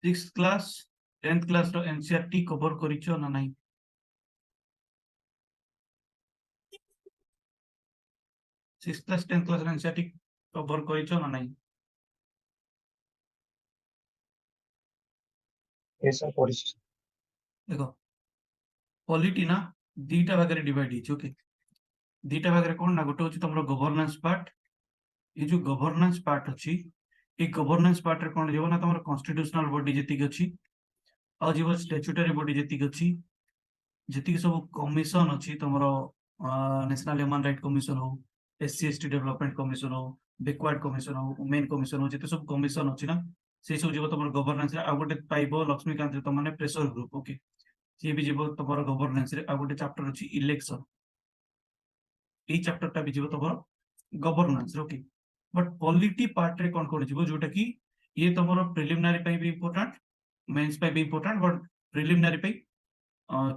Six class 10th class रो NCERT cover करिचो ना नहीं? Six class 10th class रो NCERT cover करिचो ना नहीं? ऐसा पॉलिसी देखो पॉलिटी ना दीटा भाग रे डिवाइड हिच ओके दीटा भाग रे कोन ना गोटे होची तमरो गवर्नेंस पार्ट ये जो गवर्नेंस पार्ट अछि ए गवर्नेंस पार्ट रे कोन जेबो ना तमरो कॉन्स्टिट्यूशनल बॉडी जेति के अछि आ जेबो स्टैट्यूटरी बॉडी जेति के अछि जेति के सब कमीशन अछि तमरो नेशनल ह्यूमन राइट कमीशन हो एससी एसटी डेवलपमेंट कमीशन हो बैकवर्ड कमीशन हो वुमेन कमीशन हो जेते सब कमीशन अछि ना से सब जेबो तमरो गवर्नेंस रे आ गोटे पाइबो लक्ष्मीकांत रे तमने प्रेशर ग्रुप ओके सी भी जीव तमर गवर्नेंस रे आ गोटे चैप्टर अछि इलेक्शन ए चैप्टर टा भी जीव तमर governance okay but polity part रे कोन कोन जीव जोटा कि ये तमर प्रिलिमिनरी पे भी इंपोर्टेंट मेंस पे भी इंपोर्टेंट बट प्रिलिमिनरी पे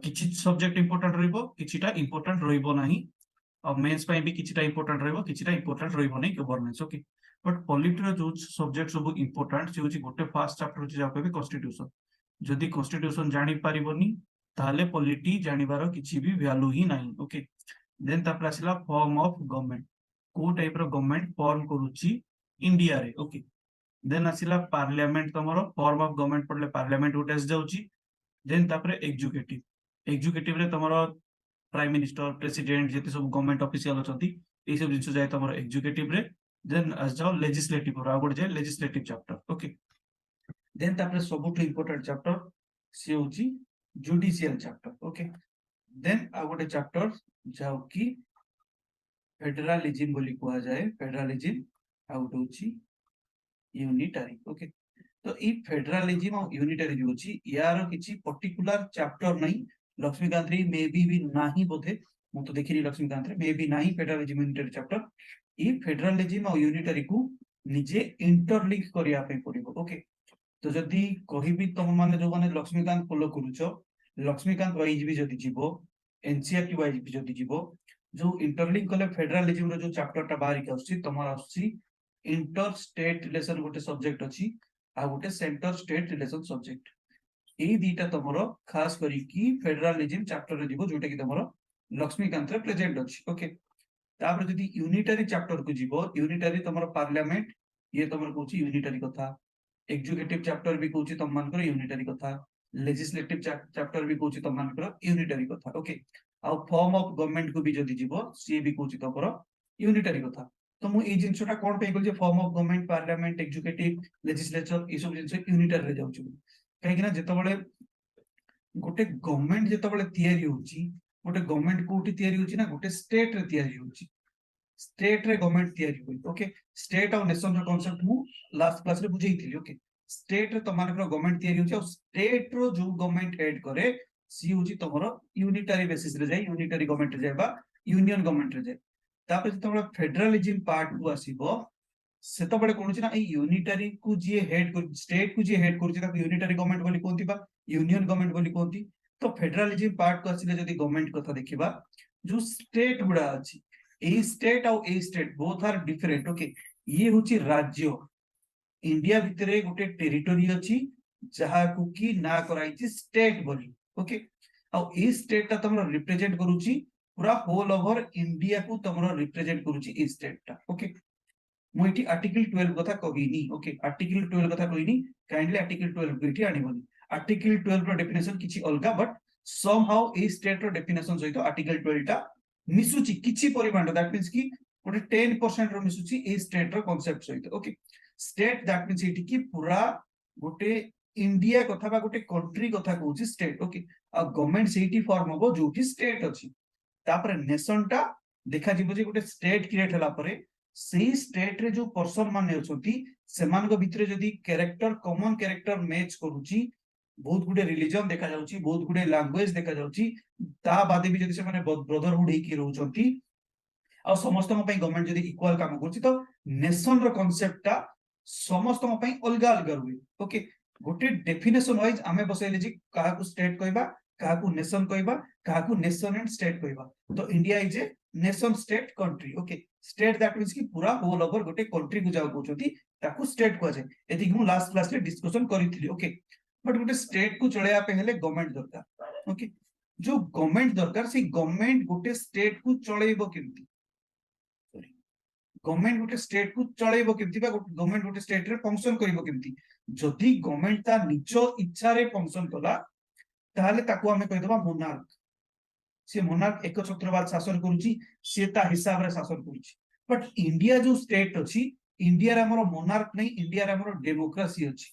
किछि सब्जेक्ट इंपोर्टेंट रहइबो किछिटा इंपोर्टेंट रहइबो नाही और मेंस पे भी किछिटा इंपोर्टेंट रहइबो किछिटा इंपोर्टेंट रहइबो नाही गवर्नेंस ओके बट पॉलिटी रो जो सब्जेक्ट सब इंपोर्टेंट से होची गोटे फर्स्ट चैप्टर होची जाको भी कॉन्स्टिट्यूशन जदि कॉन्स्टिट्यूशन जानि पारिबोनी ताले पॉलिटी जानिबार किछि भी वैल्यू ही नाही ओके देन तापर आसिला फॉर्म ऑफ गवर्नमेंट को टाइप रो गवर्नमेंट फॉर्म करूची इंडिया रे ओके देन आसिला पार्लियामेंट तमरो फॉर्म ऑफ गवर्नमेंट पडले पार्लियामेंट उटेस जाउची देन तापर एग्जीक्यूटिव रे तमरो प्राइम मिनिस्टर प्रेसिडेंट जेते सब गवर्नमेंट ऑफिशियल अछंती ए सब जिंस जाय तमरो एग्जीक्यूटिव रे देन आस जाओ लेजिस्लेटिव रो आगोड जाय लेजिस्लेटिव चैप्टर ओके देन तापर सबुठ इंपोर्टेंट चैप्टर से होची जुडिशियल चैप्टर ओके देन आ गोटे चैप्टर जाओ कि फेडरलिज्म बोली कुआ जाए फेडरलिज्म आ गोटे होची यूनिटरी ओके तो ई फेडरलिज्म और यूनिटरी जो होची यार किछि पर्टिकुलर चैप्टर नहीं लक्ष्मीकांत रे मे भी नाही बोधे मु तो देखिनी लक्ष्मीकांत रे मे भी नाही फेडरलिज्म यूनिटरी चैप्टर ई फेडरलिज्म और यूनिटरी को निजे इंटरलिंक करिया पे पड़िबो ओके तो जदि कहिबी तुम माने जो माने लक्ष्मीकांत फॉलो करूछो लक्ष्मीकांत वाइज भी जदि जीवो एनसीईआरटी वाइज भी जदि जीवो जो इंटरलिंक कले फेडरलिज्म रो जो चैप्टर टा बाहर के आसी तमर आसी इंटर स्टेट रिलेशन गोटे सब्जेक्ट अछि आ गोटे सेंटर स्टेट रिलेशन सब्जेक्ट ए दीटा तमरो खास करी कि फेडरलिज्म चैप्टर रे जीवो जोटा कि तमरो लक्ष्मीकांत रे प्रेजेंट अछि ओके तापर जदि यूनिटरी चैप्टर को जीवो यूनिटरी तमरो पार्लियामेंट ये तमरो कहूची यूनिटरी कथा एग्जीक्यूटिव चैप्टर भी कहूची तम मानकर यूनिटरी कथा लेजिस्लेटिव चैप्टर भी कहूची तम मानकर यूनिटरी कथा okay a form of government को भी जदि जीवो सी भी कहूची तमरो यूनिटरी कथा तो मु ए जिंसटा कोन पे जे form of government parliament executive legislature ए सब जिंस यूनिटरी रे जाउची काहे कि ना जेतबेले गोटे गवर्नमेंट जेतबेले तयारी होची गोटे गवर्नमेंट कोठी तयारी होची ना गोटे स्टेट रे तयारी होची स्टेट रे गवर्नमेंट तयारी होई ओके स्टेट और नेशन रो कांसेप्ट मु लास्ट क्लास रे बुझेइथिली ओके स्टेट रे तमानकर गवर्नमेंट तयारी होची और स्टेट रो जो गवर्नमेंट हेड करे सी होची तमरो यूनिटरी बेसिस रे जाय यूनिटरी गवर्नमेंट रे जाय बा यूनियन गवर्नमेंट रे जाय तापर जेतबेले फेडरलिज्म पार्ट को आसीबो सेतबेले कोन होची ना ए यूनिटरी को जे हेड कर स्टेट को जे हेड करची ताको यूनिटरी गवर्नमेंट बोली कोनती बा यूनियन गवर्नमेंट बोली कोनती तो फेडरलिज्म पार्ट को आसीले जदी गवर्नमेंट कथा देखिबा जो स्टेट गुडा अछि ए स्टेट और ए state both are different okay ये होची राज्य इंडिया भितरे गोटे टेरिटरी अछि जहा को की ना कराइछि स्टेट बोली ओके और ए स्टेट ता तमरो रिप्रेजेंट करूची पूरा होल ओवर इंडिया को तमरो रिप्रेजेंट करूची ए स्टेट ता ओके मु एठी आर्टिकल 12 कथा कहिनी ओके आर्टिकल 12 कथा कहिनी काइंडली आर्टिकल 12 को एठी आनिबोनी आर्टिकल 12 रो डेफिनेशन किछि अलगा but somehow a state रो डेफिनेशन सहित आर्टिकल 12 टा मिसुची किछि परिमाण दैट मींस कि गोटे 10% रो मिसुची ए स्टेट रो कांसेप्ट सहित ओके स्टेट दैट मींस एठी कि पूरा गोटे इंडिया कथा बा गोटे कंट्री कथा कहूची स्टेट ओके आ गवर्नमेंट सेठी फॉर्म होबो जोठी स्टेट अछि तापर नेशन टा देखा जिवो जे गोटे स्टेट क्रिएट हला परे सेही स्टेट रे जो पर्सन माने अछंती सेमान को भितरे जदी कैरेक्टर कॉमन कैरेक्टर मैच करूची बहुत गुडे रिलीजन देखा जाउची बहुत गुडे लैंग्वेज देखा जाउची ता बादे भी जदी से माने ब्रदरहुड हे की रहउचंती आ समस्त पई गवर्नमेंट जदी इक्वल काम करची तो नेशन रो कांसेप्ट ता समस्त पई अलगा अलगा रुए ओके गोटे डेफिनेशन वाइज आमे बसैले जी काहा को स्टेट कहबा काहा को नेशन कहबा काहा को नेशन एंड स्टेट कहबा तो India is a nation state country okay state that means कि पूरा होल ओवर गोटे कंट्री को जाओ कहउछथि ताकू स्टेट को जाय एति कि लास्ट क्लास रे डिस्कशन करिथिली ओके बट गोटे स्टेट को चलेया पे हेले गवर्नमेंट दरकार ओके जो गवर्नमेंट दरकार से गवर्नमेंट गोटे स्टेट को चलेइबो केमति सॉरी गवर्नमेंट गोटे स्टेट को चलेइबो केमति बा गवर्नमेंट गोटे स्टेट रे फंक्शन करिवो केमति जदि गवर्नमेंट ता निज इच्छा रे फंक्शन कला ताहले ताकू हमें कहि देबा मोनार्क से मोनार्क एक छत्रवाद शासन करूची से ता हिसाब रे शासन करूची बट इंडिया जो स्टेट अछि इंडिया रे हमर मोनार्क नहीं इंडिया रे हमर डेमोक्रेसी अछि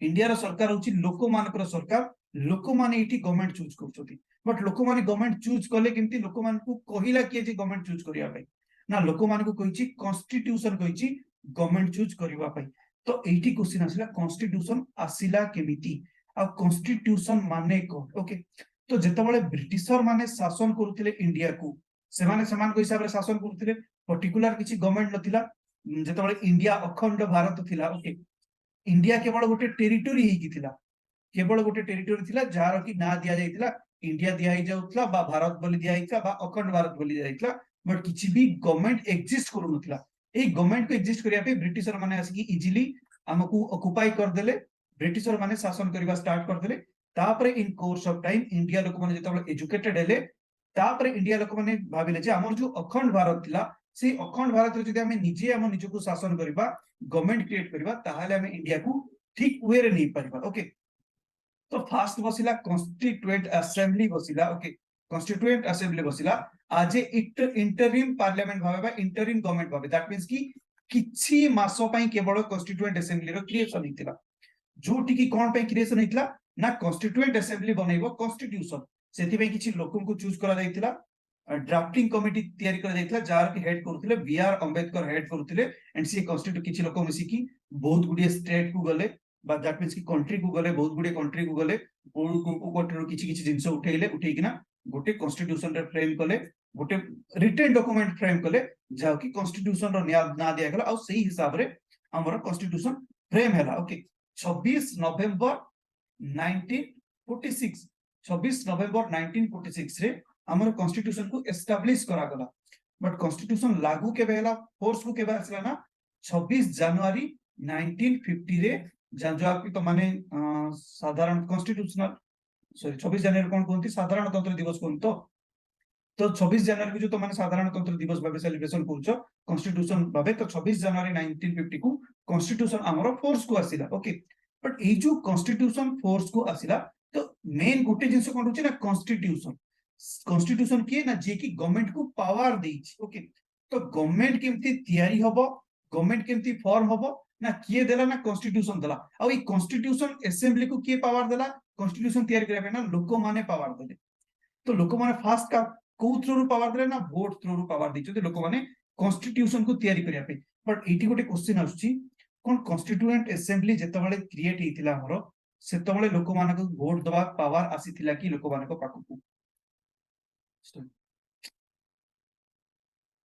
इंडिया रो सरकार होची लोक मानकर सरकार लोक माने इठी गवर्नमेंट चूज करछथि बट लोक माने गवर्नमेंट चूज कले केमती लोक मान को कहिला कि जे गवर्नमेंट चूज करिया भाई ना लोक मान को कहिची कॉन्स्टिट्यूशन कहिची गवर्नमेंट चूज करिवा भाई तो एठी क्वेश्चन आसिला कॉन्स्टिट्यूशन आसिला केमिति आ कॉन्स्टिट्यूशन माने को ओके तो जेतबेले ब्रिटिशर माने शासन करूथिले इंडिया को सेमाने समान को हिसाब रे शासन करूथिले पर्टिकुलर किछि गवर्नमेंट नथिला जेतबेले इंडिया अखंड भारत थिला ओके इंडिया केवल गोटे टेरिटोरी ही थिला केवल गोटे टेरिटोरी थिला जार कि ना दिया जाइतिला इंडिया दिया ही जाउतला बा भारत बोली दिया हितला बा अखंड भारत बोली दिया हितला बट किछि भी गवर्नमेंट एग्जिस्ट करू नथिला ए गवर्नमेंट को एग्जिस्ट करिया पे ब्रिटिशर माने आसी कि इजीली हमकु ऑक्युपाई कर देले ब्रिटिशर माने शासन करबा स्टार्ट कर देले तापरे इन कोर्स ऑफ टाइम इंडिया लोक माने जेतबेले एजुकेटेड हेले तापरे इंडिया लोक माने भाबिले जे हमर जो अखंड भारत थिला से अखंड भारत रे जदि हमें निजे हम निज को शासन करबा गवर्नमेंट क्रिएट करबा ताहाले हमें इंडिया को ठीक वे रे नहीं परबा ओके तो फास्ट बसिला कॉन्स्टिट्यूएंट असेंबली बसिला ओके कॉन्स्टिट्यूएंट असेंबली बसिला आज इंटरिम पार्लियामेंट भाबे बा इंटरिम गवर्नमेंट भाबे दैट मींस कि किछि मासो पई केवल कॉन्स्टिट्यूएंट असेंबली रो क्रिएशन हितला जो टिकी कोन पे क्रिएशन हितला ना कॉन्स्टिट्यूएंट असेंबली बनैबो कॉन्स्टिट्यूशन सेति पे किछि लोकन को चूज करा जाइतिला ड्राफ्टिंग कमिटी तयारी करा जाइतिला जार के हेड करथिले बीआर अंबेडकर हेड करथिले एंड सी कॉन्स्टिट्यूट किछि लोक मिसी की बहुत गुडी स्टेट को गले बा दैट मींस की कंट्री को गले बहुत गुडी कंट्री को गले को कोटरो किछि किछि जिंस उठैले उठैकिना गोटे कॉन्स्टिट्यूशन रे फ्रेम कले गोटे रिटन डॉक्यूमेंट फ्रेम कले जाओ कि कॉन्स्टिट्यूशन रो ना दिया गला और सही हिसाब रे हमर कॉन्स्टिट्यूशन फ्रेम हैला ओके 26 नवंबर 1946 26 नवंबर 1946 रे हमर कॉन्स्टिट्यूशन को एस्टैब्लिश करा गला बट कॉन्स्टिट्यूशन लागू के बेला फोर्स को के आसला ना 26 जनवरी 1950 रे जो तो माने साधारण कॉन्स्टिट्यूशनल सॉरी 26 जनवरी कौन कोनती साधारण तंत्र दिवस कोन तो 26 जनवरी को जो तो माने साधारण तंत्र दिवस भाबे सेलिब्रेशन करछो कॉन्स्टिट्यूशन भाबे तो 26 जनवरी 1950 को कॉन्स्टिट्यूशन हमरो फोर्स को आसिला ओके बट ए जो कॉन्स्टिट्यूशन फोर्स को आसिला तो मेन गोटे जिंस कोन होची ना कॉन्स्टिट्यूशन किए ना जे की गवर्नमेंट को पावर देछि ओके तो गवर्नमेंट केमती तयारी हबो गवर्नमेंट केमती फॉर्म हबो ना किए देला ना कॉन्स्टिट्यूशन देला आ ई कॉन्स्टिट्यूशन असेंबली को किए पावर देला कॉन्स्टिट्यूशन तयारी करे ना लोक माने पावर देले तो लोक माने फास्ट का को थ्रू रू पावर देले ना वोट थ्रू रू पावर दिछो लोक माने कॉन्स्टिट्यूशन को तयारी करिया पे बट एटी गोटे क्वेश्चन आछी कोन कॉन्स्टिट्यूएंट असेंबली जेतबेले क्रिएट हेतिला हमरो सेतबेले लोक माने को वोट दबा पावर आसीथिला कि लोक माने को पाकु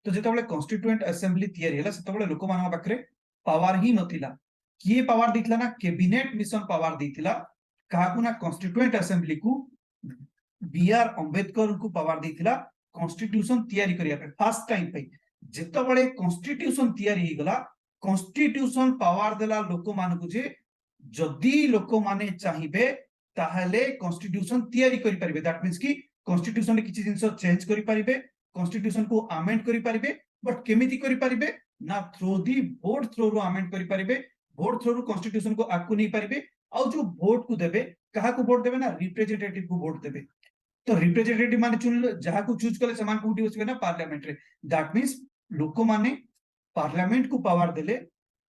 तो जेतबेले कॉन्स्टिट्यूएंट असेंबली तयारी हैला सेतबेले लोक माने पाखरे पावर ही नथिला किए पावर दिथिला ना कैबिनेट मिशन पावर दिथिला काहाकू ना कॉन्स्टिट्यूएंट असेंबली को बीआर अंबेडकर को पावर दिथिला कॉन्स्टिट्यूशन तयारी करिया पे फर्स्ट टाइम पे जेतबेले कॉन्स्टिट्यूशन तयारी ही गला कॉन्स्टिट्यूशन पावर देला लोक मान को जे जदी लोक माने चाहिबे ताहले कॉन्स्टिट्यूशन तयारी करि परिबे दैट मींस कि कॉन्स्टिट्यूशन रे किछि जिंस चेंज करि परिबे कॉन्स्टिट्यूशन को अमेंड करि परिबे बट केमिति करि परिबे ना थ्रू दी वोट थ्रू रू अमेंड करि परिबे वोट थ्रू रू कॉन्स्टिट्यूशन को आकु नहीं परिबे और जो वोट को देबे कहा को वोट देबे ना रिप्रेजेंटेटिव को वोट देबे तो रिप्रेजेंटेटिव माने चुन जहा को चूज कले समान को बसबे ना पार्लियामेंट रे दैट मींस लोक माने पार्लियामेंट को पावर देले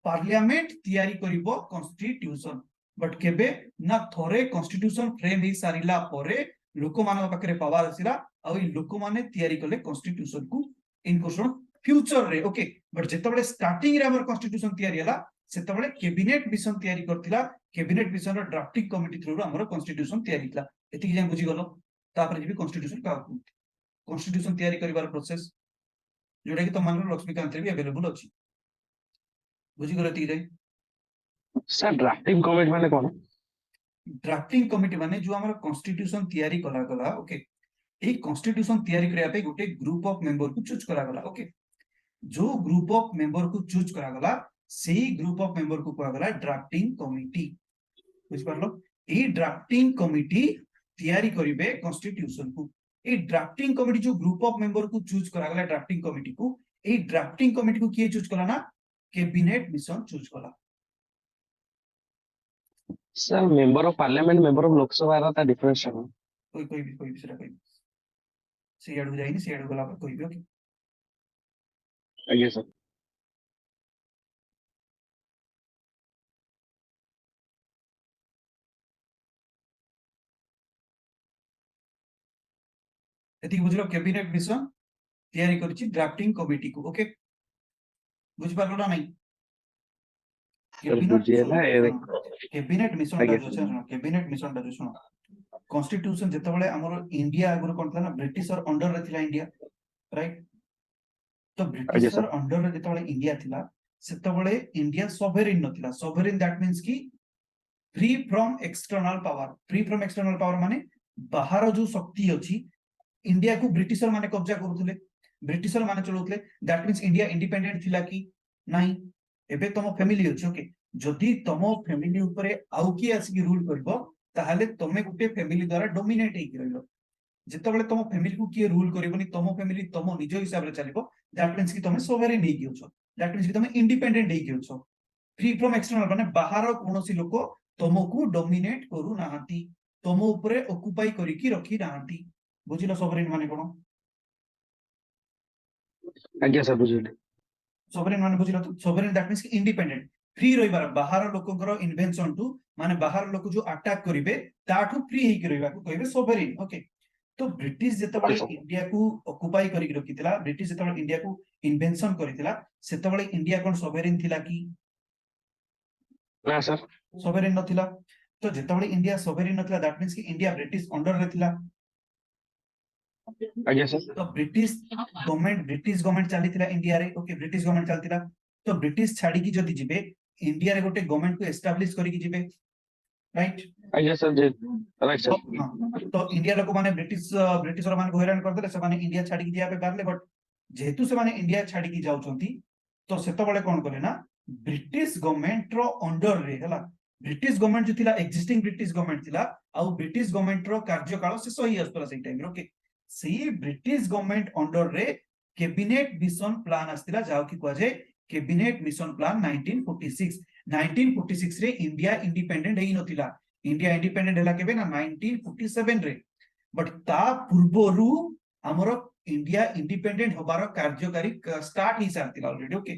पार्लियामेंट तयारी करिवो कॉन्स्टिट्यूशन बट केबे ना थोरे कॉन्स्टिट्यूशन फ्रेम ही सारिला परे लोक मान पाखरे पावर आसिला आ लोक माने तयारी कले कॉन्स्टिट्यूशन को इन क्वेश्चन फ्यूचर रे ओके बट जेतबेले स्टार्टिंग रे हमर कॉन्स्टिट्यूशन तयारी हला सेतबेले कैबिनेट मिशन तयारी करथिला कैबिनेट मिशन रो ड्राफ्टिंग कमिटी थ्रू हमर कॉन्स्टिट्यूशन तयारी थिला एति जे बुझी गलो तापर जे कॉन्स्टिट्यूशन का कॉन्स्टिट्यूशन तयारी करिवार प्रोसेस जोडा कि तमान लक्ष्मीकांत रे भी अवेलेबल अछि बुझी गलो एति जे सर ड्राफ्टिंग कमिटी माने कोन ड्राफ्टिंग कमिटी माने जो हमर कॉन्स्टिट्यूशन तयारी कला गला ओके ए कॉन्स्टिट्यूशन तैयारी करया पे गोटे ग्रुप ऑफ मेंबर को चूज करा गला ओके जो ग्रुप ऑफ मेंबर को चूज करा गला सेही ग्रुप ऑफ मेंबर को कहा गला ड्राफ्टिंग कमिटी बुझ पारलो ए ड्राफ्टिंग कमिटी तैयारी करिवे कॉन्स्टिट्यूशन को ए ड्राफ्टिंग कमिटी जो ग्रुप ऑफ मेंबर को चूज करा गला ड्राफ्टिंग कमिटी को ए ड्राफ्टिंग कमिटी को किए चूज कला ना कैबिनेट मिशन चूज कला sir member of parliament member of Lok Sabha रा डिफरेंस है कोई भी सेटा कोई से आडू जाइनी से आडू गला कोई भी ओके आगे सर एतिक बुझलो कैबिनेट मिशन तैयारी करछि ड्राफ्टिंग कमिटी को ओके बुझ पारलो ना नहीं बुझिएला कैबिनेट मिशन आगे दा सुनो कैबिनेट मिशन दा सुनो कॉन्स्टिट्यूशन जेतेबेले हमर इंडिया आगुर कोन था ना ब्रिटिश और अंडर रे थिला इंडिया राइट तो आगे ब्रिटिश सर और अंडर रे जेतेबेले इंडिया थिला सेतेबेले इंडिया सॉवरेन नथिला सॉवरेन दैट मींस की फ्री फ्रॉम एक्सटर्नल पावर माने बाहर जो शक्ति अछि इंडिया को ब्रिटिशर माने कब्जा करूथले ब्रिटिशर माने चलौथले दैट मींस इंडिया इंडिपेंडेंट थिला की नाही एबे तम फैमिली अछि ओके जदि तम फैमिली ऊपर आउ की आसी रूल करबो ताहले तमे गुटे फैमिली द्वारा डोमिनेट हेकि रहलो जेतेबेले तम फैमिली को किए रूल करबोनी तम फैमिली तम निज हिसाब रे चलिबो दैट मींस कि तमे सोवरेन हेकि होछो दैट मींस कि तमे इंडिपेंडेंट हेकि होछो फ्री फ्रॉम एक्सटर्नल माने बाहर कोनोसी लोक तमको डोमिनेट करू नाहंती तम ऊपर ऑक्युपाई करिकि रखी नाहंती बुझिलो सोवरेन माने कोन आगे सर बुझिएला सोवरेन माने बुझिलो तो सोवरेन दैट मींस कि इंडिपेंडेंट फ्री रहिबार बाहर लोकଙ୍କର इन्वेंशन टू माने बाहर लोक जो अटैक करिवे ताठू फ्री हेकि रहिबा को कहबे सोवरेन ओके तो ब्रिटिश जेतेबेले इंडिया को ऑक्युपाई करिक रखितला ब्रिटिश जेतेबेले इंडिया को इन्वेंशन करितला सेतेबेले इंडिया कोन सोवरेन थिला की ना सर सोवरेन नथिला तो जेतेबेले इंडिया सोवरेन नथिला दैट मींस कि इंडिया ब्रिटिश अंडर रे थिला आगे सर तो ब्रिटिश गवर्नमेंट चलीथिला इंडिया रे ओके ब्रिटिश गवर्नमेंट चलथिला तो ब्रिटिश छाड़ी की जदि जिबे इंडिया रे गोटे गवर्नमेंट को एस्टैब्लिश करी की जिबे राइट आगे सर जे राइट तो सर हां तो इंडिया लोक माने ब्रिटिशर माने हैरान कर देले से माने इंडिया छाड़ी की जिया पे बारले बट जेहेतु से माने इंडिया छाड़ी की जाउछंती तो सेतबेले कोन कले ना ब्रिटिश गवर्नमेंट रो अंडर रे हला ब्रिटिश गवर्नमेंट जो थिला एक्जिस्टिंग ब्रिटिश गवर्नमेंट थिला आ ब्रिटिश गवर्नमेंट रो कार्यकाल से सही आस्तला सेही टाइम ओके सी ब्रिटिश गवर्नमेंट अंडर रे कैबिनेट मिशन प्लान आस्तिला जाओ कि कह जाय कैबिनेट मिशन प्लान 1946 रे इंडिया इंडिपेंडेंट हेई नथिला इंडिया इंडिपेंडेंट हला केबे ना 1947 रे बट ता पूर्वरु हमरो इंडिया इंडिपेंडेंट होबार कार्यकारी स्टार्ट ही सारतिला ऑलरेडी ओके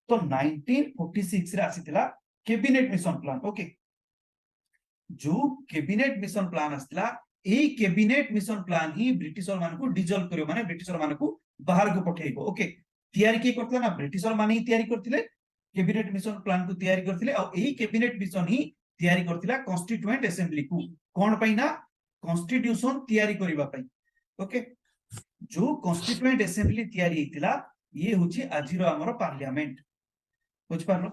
तो 1946 रे आसीतिला कैबिनेट मिशन प्लान ओके जो कैबिनेट मिशन प्लान आस्तिला ए कैबिनेट मिशन प्लान ही ब्रिटिशर मान को डिजल्व करियो माने ब्रिटिशर मान को बाहर को पठेइबो ओके तैयारी के करतला ना ब्रिटिशर माने ही तैयारी करथिले कैबिनेट मिशन प्लान को तैयारी करथिले और एही कैबिनेट मिशन ही तैयारी करथिला कॉन्स्टिट्यूएंट असेंबली को कोन पई ना कॉन्स्टिट्यूशन तैयारी करिबा पई ओके जो कॉन्स्टिट्यूएंट असेंबली तैयारी हेतिला ये होची आजिरो हमरो पार्लियामेंट बुझ पारलो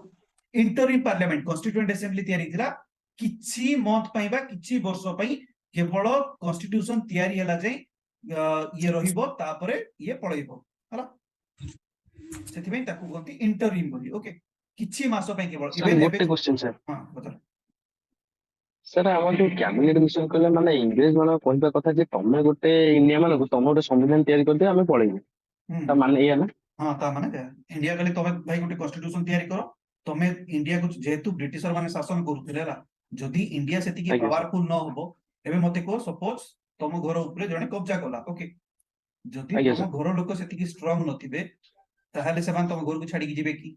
इंटरिम पार्लियामेंट कॉन्स्टिट्यूएंट असेंबली तैयारी हेतिला किछि मंथ पई बा किछि वर्ष पई केवल कॉन्स्टिट्यूशन तैयारी हला जे ये रहिबो तापरे ये पळैबो हला सेति पई ताकू गंती इंटरिम बोली ओके किछि मास पई केवल सर गोटे क्वेश्चन सर हां बता सर हमर जो कैबिनेट मिशन कहले माने इंग्लिश माने कहबा कथा जे तमे गोटे इंडिया माने तमे गोटे संविधान तैयारी कर दे हमें पळैबो ता माने या ना हां ता माने इंडिया गले तमे भाई गोटे कॉन्स्टिट्यूशन तैयारी करो तमे इंडिया को जेतु ब्रिटिशर माने शासन करूथिले हला जदि इंडिया सेति के पावरफुल न होबो एबे मते को सपोज तम घर ऊपर जने कब्जा कला ओके जदि तम घर लोक सेति की स्ट्रांग नथिबे ताहाले से मान तम घर को छाडी की जिबे की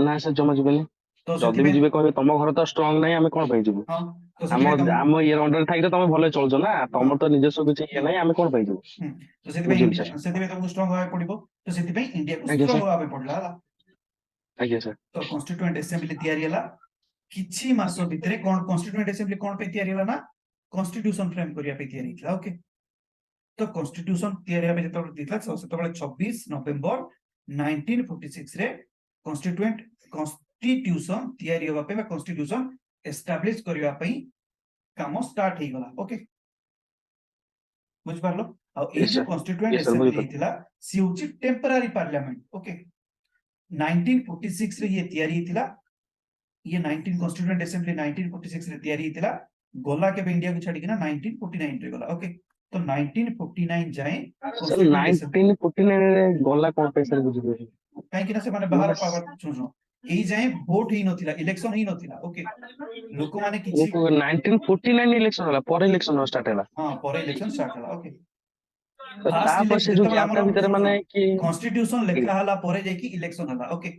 ना सर जमा जिबे तो जदि भी जिबे कहबे तम घर तो स्ट्रांग नै हमें कोन पई जिबो हां तो हम ये अंडर थाइ तो तमे भले चलजो ना तम तो निजस्व कुछ ये नै हमें कोन पई जिबो तो सेति पे तुमको स्ट्रांग होय पड़िबो तो सेति पे इंडिया को स्ट्रांग होय पड़ला आज्ञा सर तो कॉन्स्टिट्यूएंट असेंबली तैयारी हला किछि मास भितरे कोन कॉन्स्टिट्यूएंट असेंबली कोन पे तैयारी हला ना कॉन्स्टिट्यूशन फ्रेम करिया पे तैयारी हितला ओके तो कॉन्स्टिट्यूशन तैयारी पे जतो दितला सेतबेले 26 नवंबर 1946 रे कॉन्स्टिट्यूशन तैयारी होबा पे कॉन्स्टिट्यूशन एस्टैब्लिश करिया पे काम स्टार्ट हे गला ओके बुझ पारलो आ ए Yes, जो sir. Constituent Yes, sir. Assembly बुझिपार हेतिला सी होची टेम्पररी पार्लियामेंट ओके 1946 रे ये तयारी हेतिला ये 19 कॉन्स्टिट्यूएंट असेंबली 1946 रे तयारी हेतिला गोला के इंडिया को छाडी किना 1949 रे गोला ओके तो 1949 जाए सर कॉन्स्टिट्यूएंट असेंबली 1949 रे गला कोन पे सर बुझिबे काहे किना से माने बाहर पावर सुनो एई जाए वोट ही नथिला इलेक्शन ही नथिला ओके लोक माने किछि 1949 इलेक्शन होला पर इलेक्शन स्टार्ट होला हां पर इलेक्शन स्टार्ट होला ओके तो फास्ट तापर से इलेक्शन जो जेतबेला गैप टा हमर भीतर सुनो माने कि कॉन्स्टिट्यूशन लेखा हला परे जाय कि इलेक्शन हला ओके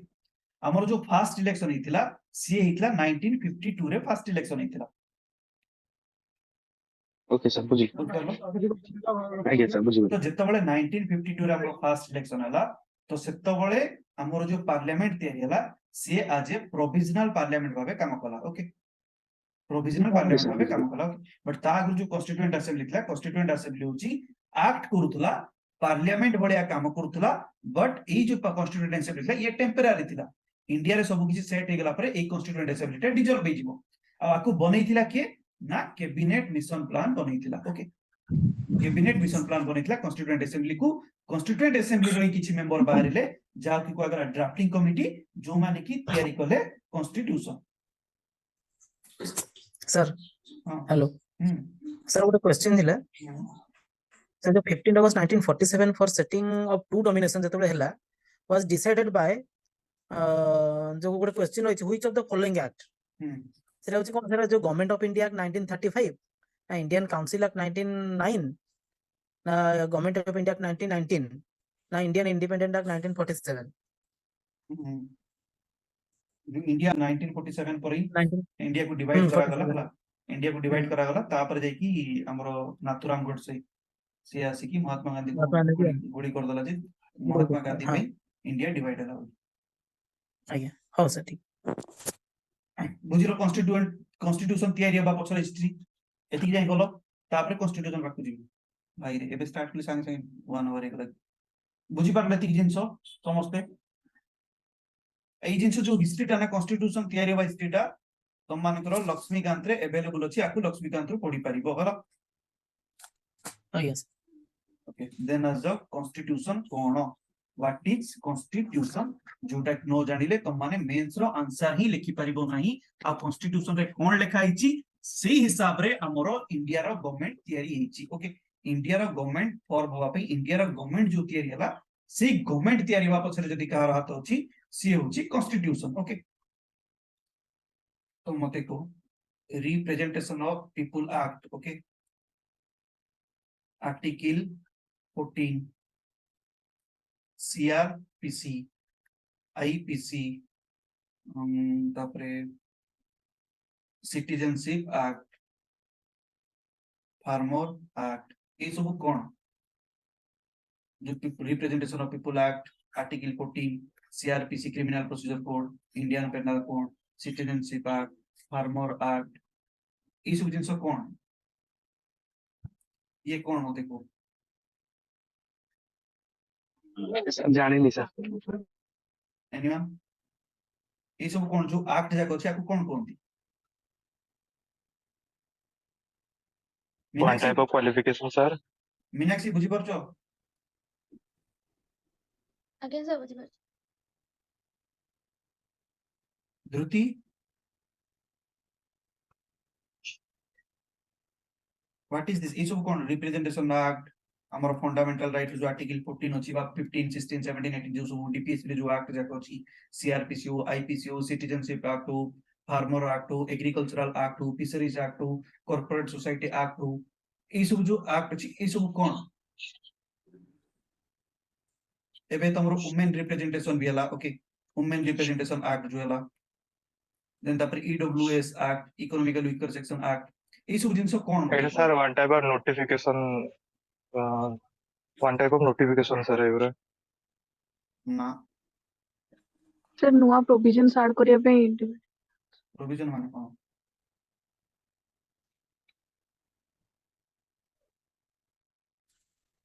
हमर जो फास्ट इलेक्शन हितिला सी हितिला 1952 रे फास्ट इलेक्शन हितिला ओके सर बुझी आगे सर बुझी तो जेतबेले 1952 रे हमर फास्ट इलेक्शन हला तो सेतबेले हमर जो पार्लियामेंट तयारी हला सी आज ए प्रोविजनल पार्लियामेंट भाबे काम कला ओके प्रोविजनल पार्लियामेंट भाबे काम कला बट ता आगु जो कॉन्स्टिट्यूएंट असेंबली थिला कॉन्स्टिट्यूएंट असेंबली होची एक्ट करूतला पार्लियामेंट भलिया काम करूतला बट ए जो कॉन्स्टिट्यूएंट असेंबली थिला ये टेम्पररी थिला इंडिया रे सब किछि सेट हे गेला परे ए कॉन्स्टिट्यूएंट असेंबली टा डिजॉल्व हे जिवो आ आकु बनैथिला के ना कैबिनेट मिशन प्लान बनैथिला ओके कैबिनेट मिशन प्लान बनैथिला कॉन्स्टिट्यूएंट असेंबली को कॉन्स्टिट्यूएंट असेंबली रो किछि मेंबर बाहरिले जा कि को अगर ड्राफ्टिंग कमिटी जो माने की तयारी कले कॉन्स्टिट्यूशन सर हां हेलो सर गोटे क्वेश्चन थिला सर जो 15 अगस्त 1947 for setting of two domination जतबे हला वाज डिसाइडेड बाय जो गोटे क्वेश्चन होइछ which of the following act सेरा होछि कोन सेरा जो गवर्नमेंट ऑफ इंडिया एक्ट 1935 ना इंडियन काउंसिल एक्ट 1909 ना गवर्नमेंट ऑफ इंडिया एक्ट 1919 ना इंडियन इंडिपेंडेंट एक्ट 1947 इंडिया 1947 पर ही 19 इंडिया को डिवाइड करा गला 47 हला इंडिया को डिवाइड करा गला तापर जाय कि हमरो नाथुराम गोडसे से आसी कि महात्मा गांधी को महात्मा गांधी गोली कर दला जे महात्मा गांधी हाँ पे इंडिया डिवाइड हला आज्ञा हो सर ठीक बुझिरो कॉन्स्टिट्यूशन तयारी बा पछर हिस्ट्री एति जाय गलो तापर कॉन्स्टिट्यूशन राखु जी भाई रे एबे स्टार्ट कली संगे संगे 1 आवर एकला बुझि पारले ती जिंस समस्ते एई जिंस जो हिस्ट्री टा ना कॉन्स्टिट्यूशन तयारी बा हिस्ट्री टा तम मानकर लक्ष्मीकांत रे अवेलेबल अछि आकु लक्ष्मीकांत रो पढी पारिबो होला yes okay then as the constitution कोन व्हाट इज कॉन्स्टिट्यूशन जोटा नो जानिले तुम माने मेंस रो आंसर ही लिखि परिबो नाही आ कॉन्स्टिट्यूशन रे कोन लिखा हिची सेही हिसाब रे हमरो इंडिया रो गवर्नमेंट तयारी हिची ओके इंडिया रो गवर्नमेंट फॉर्म होवा पे इंडिया रो गवर्नमेंट जो तयारी हला से गवर्नमेंट तयारी वा पछरे जदी कहा हाथ होची सी होची कॉन्स्टिट्यूशन ओके तो मते को representation of people act okay article 14 CrPC IPC तापरे सिटीजनशिप एक्ट फार्मर एक्ट ये सब कोन जो representation of people act article 14 CrPC criminal procedure code Indian penal code citizenship act farmer act ये सब जिंस कोन ये कोन हो देखो जानी नहीं सर एनीवन ये सब कोन जो एक्ट जाक अछि आकु कोन कोनती One type of qualification, sir. Meenakshi बुझी परछो आगे से बुझी पारछ धृति व्हाट इज दिस ये सब कोन रिप्रेजेंटेशन एक्ट हमर फंडामेंटल राइट जो आर्टिकल 14 अछि बा 15 16 17 18 जो सब डीपीएस रे जो एक्ट जाक अछि सीआरपीसी हो आईपीसी हो सिटीजनशिप एक्ट हो फार्मर एक्ट हो एग्रीकल्चरल एक्ट हो फिशरीज एक्ट हो कॉर्पोरेट सोसाइटी एक्ट हो ये सब जो एक्ट अछि ये सब कोन एबे तमरो वुमेन रिप्रेजेंटेशन भी हला ओके वुमेन रिप्रेजेंटेशन एक्ट जो हला देन तापर EWS act economical weaker section act ये सब जिंस कोन It is, sir, one type of notification. One type of notification, sir. Every ना सर नुआ प्रोविजन ऐड करिया पे प्रोविजन माने कोन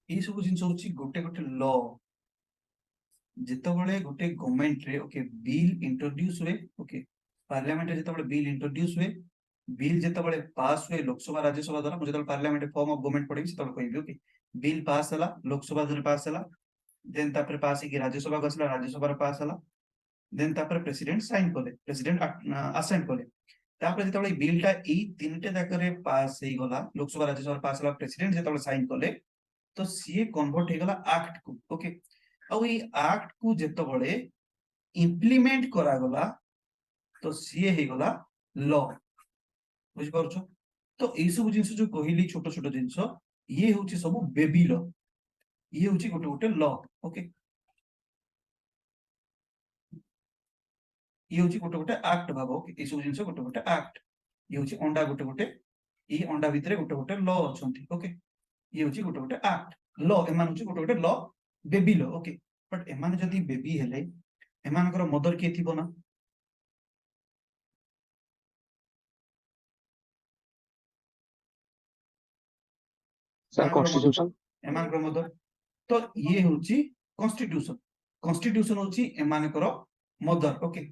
ये सब जिंस होची गोटे गोटे लॉ जेतबेले गोटे गवर्नमेंट रे ओके बिल इंट्रोड्यूस हुए ओके पार्लियामेंट रे जेतबेले बिल इंट्रोड्यूस हुए बिल जेतबळे पास हुए लोकसभा राज्यसभा द्वारा मुझे तो पार्लियामेंट फॉर्म ऑफ गवर्नमेंट पढ़ी से तो कहबी ओके बिल पास हला लोकसभा द्वारा पास हला देन तापर पास की राज्यसभा को असला राज्यसभा रे पास हला देन तापर प्रेसिडेंट साइन कले प्रेसिडेंट असाइन कले तापर जेतबळे बिलटा ई तीनटे जाकरे पास हे गला लोकसभा राज्यसभा पास हला प्रेसिडेंट जेतबळे साइन कले तो सीए कन्वर्ट हे गला एक्ट को ओके और ई एक्ट को जेतबळे इम्प्लीमेंट करा गला तो सीए हे गला लॉ बुझ पारछो तो एई सब जिंस जो कहली छोट छोट जिंस ये होची सब बेबी लॉ ये होची गोटे गोटे लॉ ओके ये होची गोटे गोटे एक्ट भाबो ओके ए सब जिंस गोटे गोटे एक्ट ये होची अंडा गोटे गोटे ई अंडा भितरे गोटे गोटे लॉ अछंती ओके ये होची गोटे गोटे एक्ट लॉ एमान होची गोटे गोटे law baby law okay but एमान जदी बेबी हेले एमानकर मदर के थिबो ना सर कॉन्स्टिट्यूशन एमानकर मदर तो ये होची कॉन्स्टिट्यूशन कॉन्स्टिट्यूशन होची एमानकर मदर ओके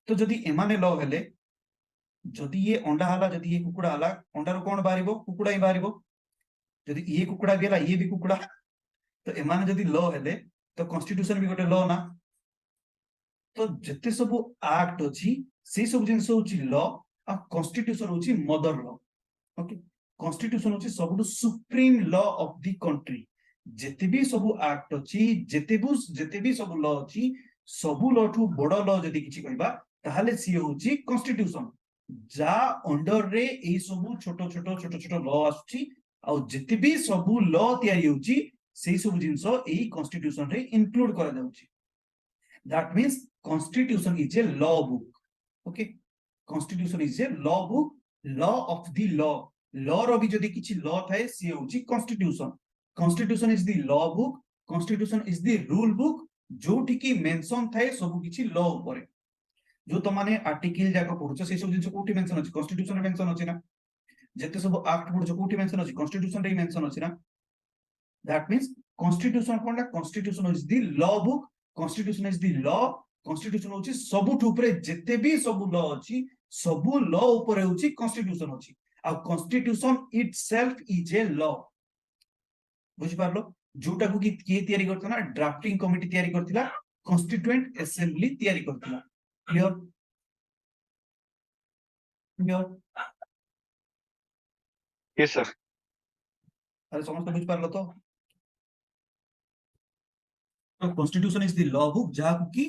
तो जदी एमाने लॉ हेले जदी ये अंडा हला जदी ये कुकुड़ा हला अंडा रो कोन बारिबो कुकुड़ा ही बारिबो जदी ये कुकुड़ा भी हला ये भी कुकुड़ा तो एमाने जदी लॉ हेले तो कॉन्स्टिट्यूशन भी गोटे लॉ ना तो जते सब एक्ट अछि से सब जिंस होची लॉ आ कॉन्स्टिट्यूशन होची मदर लॉ ओके कॉन्स्टिट्यूशन होची सबडू supreme law of the country जेते भी सब एक्ट अछि जेते भी सब लॉ अछि सब लॉ ठू बड़ लॉ जदी किछि कहबा ताहाले सी होची कॉन्स्टिट्यूशन जा अंडर रे ए सब छोट लॉ आछि आ जेते भी सब लॉ तयारी होची से सब जिंस एई कॉन्स्टिट्यूशन रे इंक्लूड करा जाउची that means constitution is a law book okay constitution is a law book law of the law रो भी जदी किछि लॉ थाए सी होची constitution is the law book constitution is the rule book जोठी की मेंशन थाए सब किछि लॉ ऊपर जो तो माने आर्टिकल जाको पढुछ से सब जिंस कोठी मेंशन अछि कॉन्स्टिट्यूशन रे मेंशन अछि ना जेते सब एक्ट पढुछ कोठी मेंशन अछि कॉन्स्टिट्यूशन रे मेंशन अछि ना दैट मींस कॉन्स्टिट्यूशन कोनला constitution is the law book constitution is the law constitution होची सबुठ ऊपर जेते भी सब लॉ अछि सब लॉ ऊपर होची कॉन्स्टिट्यूशन अछि आ constitution itself is a law बुझ पारलो जोटा को की तयारी करथना ड्राफ्टिंग कमिटी तयारी करथिला कॉन्स्टिट्यूएंट असेंबली तयारी करथिला क्लियर क्लियर यस सर अरे समस्त बुझ पारलो तो constitution is the law book जहा की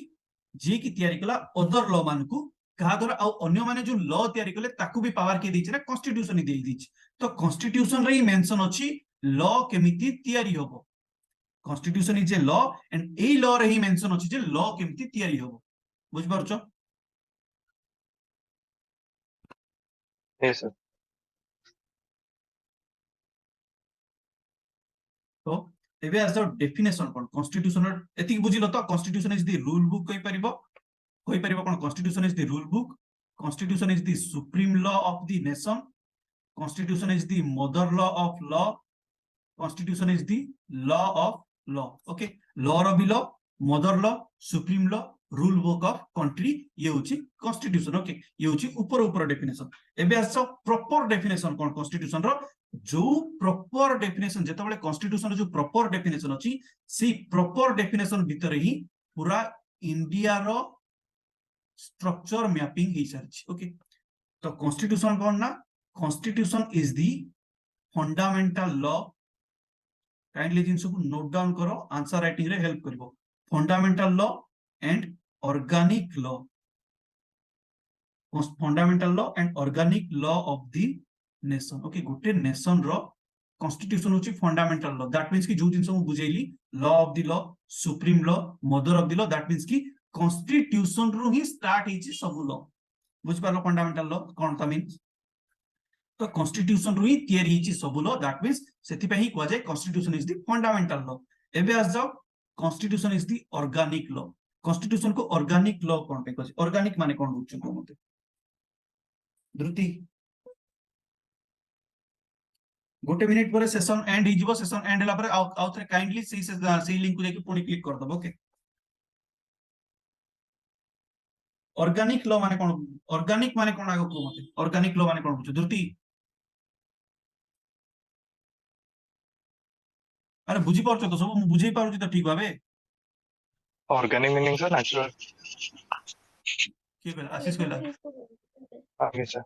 जे की तयारी कला अदर लॉ मान को कहा द्वारा आ अन्य माने जो लॉ तयारी कले ताकू भी पावर के दैछ ना कॉन्स्टिट्यूशन ही देई दैछ तो कॉन्स्टिट्यूशन रे ही मेंशन अछि लॉ केमिति तयारी होबो constitution is a law and a law रे ही मेंशन अछि जे लॉ केमिति तयारी होबो बुझ पारछो यस सर तो एबे आस डेफिनेशन कोन कॉन्स्टिट्यूशन एति बुझिलो तो constitution is the rule book कहि परिबो कोन constitution is the rule book constitution is the supreme law of the nation constitution is the mother law of law constitution is the law of law okay law रो भी law mother law supreme law rule book of country ये होची constitution okay ये होची ऊपर ऊपर definition एबे आस प्रॉपर डेफिनेशन कोन कॉन्स्टिट्यूशन रो जो प्रॉपर डेफिनेशन जेतबेले कॉन्स्टिट्यूशन जो प्रॉपर डेफिनेशन अछि सी प्रॉपर डेफिनेशन भीतर ही पूरा इंडिया रो स्ट्रक्चर मैपिंग हे सरछि ओके तो कॉन्स्टिट्यूशन कोन ना constitution is the fundamental law kindly जिंस को नोट डाउन करो आंसर राइटिंग रे हेल्प करबो fundamental law and organic law fundamental law and organic law of the nation okay गोटे नेशन रो कॉन्स्टिट्यूशन होची फंडामेंटल लॉ दैट मींस कि जो जिंस मु बुझेली law of the law supreme law mother of the law that means कि constitution रो ही स्टार्ट हिची सब लॉ बुझ पालो फंडामेंटल लॉ कोन ता मींस तो कॉन्स्टिट्यूशन रो ही तयारी हिची सब लॉ दैट मींस सेति पे ही को जाय constitution is the fundamental law एबे आस जाओ constitution is the organic law constitution को ऑर्गेनिक लॉ कोन पे कहै ऑर्गेनिक माने कोन बुझछु को मते द्रुति गोटे मिनिट पर सेशन एंड ही जीवो सेशन एंड हला पर आउथरे काइंडली से लिंक को जाके पुनी क्लिक कर दबो ओके ऑर्गेनिक लॉ माने कोन ऑर्गेनिक माने कोन आगो को मते ऑर्गेनिक लॉ माने कोन बुझ धुर्ती अरे बुझी पारछ तो सब मु बुझेई पारुची तो ठीक भाबे ऑर्गेनिक मीनिंग सर नेचुरल की कहला आशीष कहला आगे सर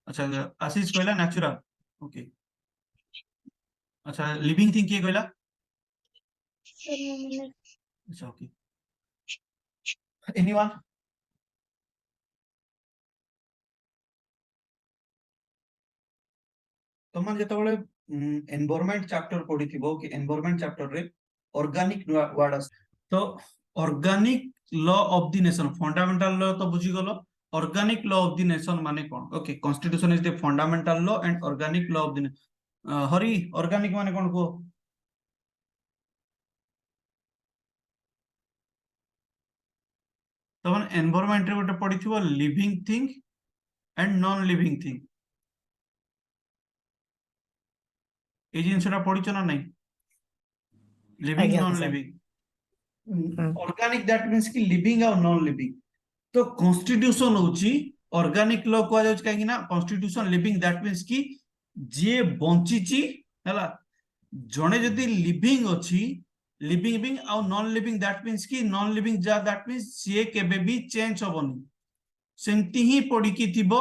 अच्छा आशीष कहला नेचुरल ओके अच्छा लिविंग थिंग की कहला अच्छा ओके एनीवन तमन जेतबळे एनवायरनमेंट चैप्टर पढिथिबो कि एनवायरनमेंट चैप्टर रे ऑर्गेनिक वर्ड तो organic law of the nation fundamental law तो बुझी गलो organic law of the nation माने कोन okay constitution is the fundamental law and organic law of the हरि ऑर्गेनिक माने कोन को तमन एनवायरनमेंट रे गोटे पढिथिबो living thing and non living thing ए जिनसटा पढिछ ना नहीं लिविंग आज्ञा non sir living organic that means कि लिविंग और नॉन लिविंग तो कॉन्स्टिट्यूशन होची ऑर्गेनिक लॉ को जाउछ काहे कि ना कॉन्स्टिट्यूशन लिविंग दैट मींस कि जे बंचिची हला जणे जदी लिविंग अछि लिविंग बिंग और नॉन लिविंग दैट मींस कि नॉन लिविंग जा दैट मींस से केबे भी चेंज होबनी सेंती ही पड़ी कि थिबो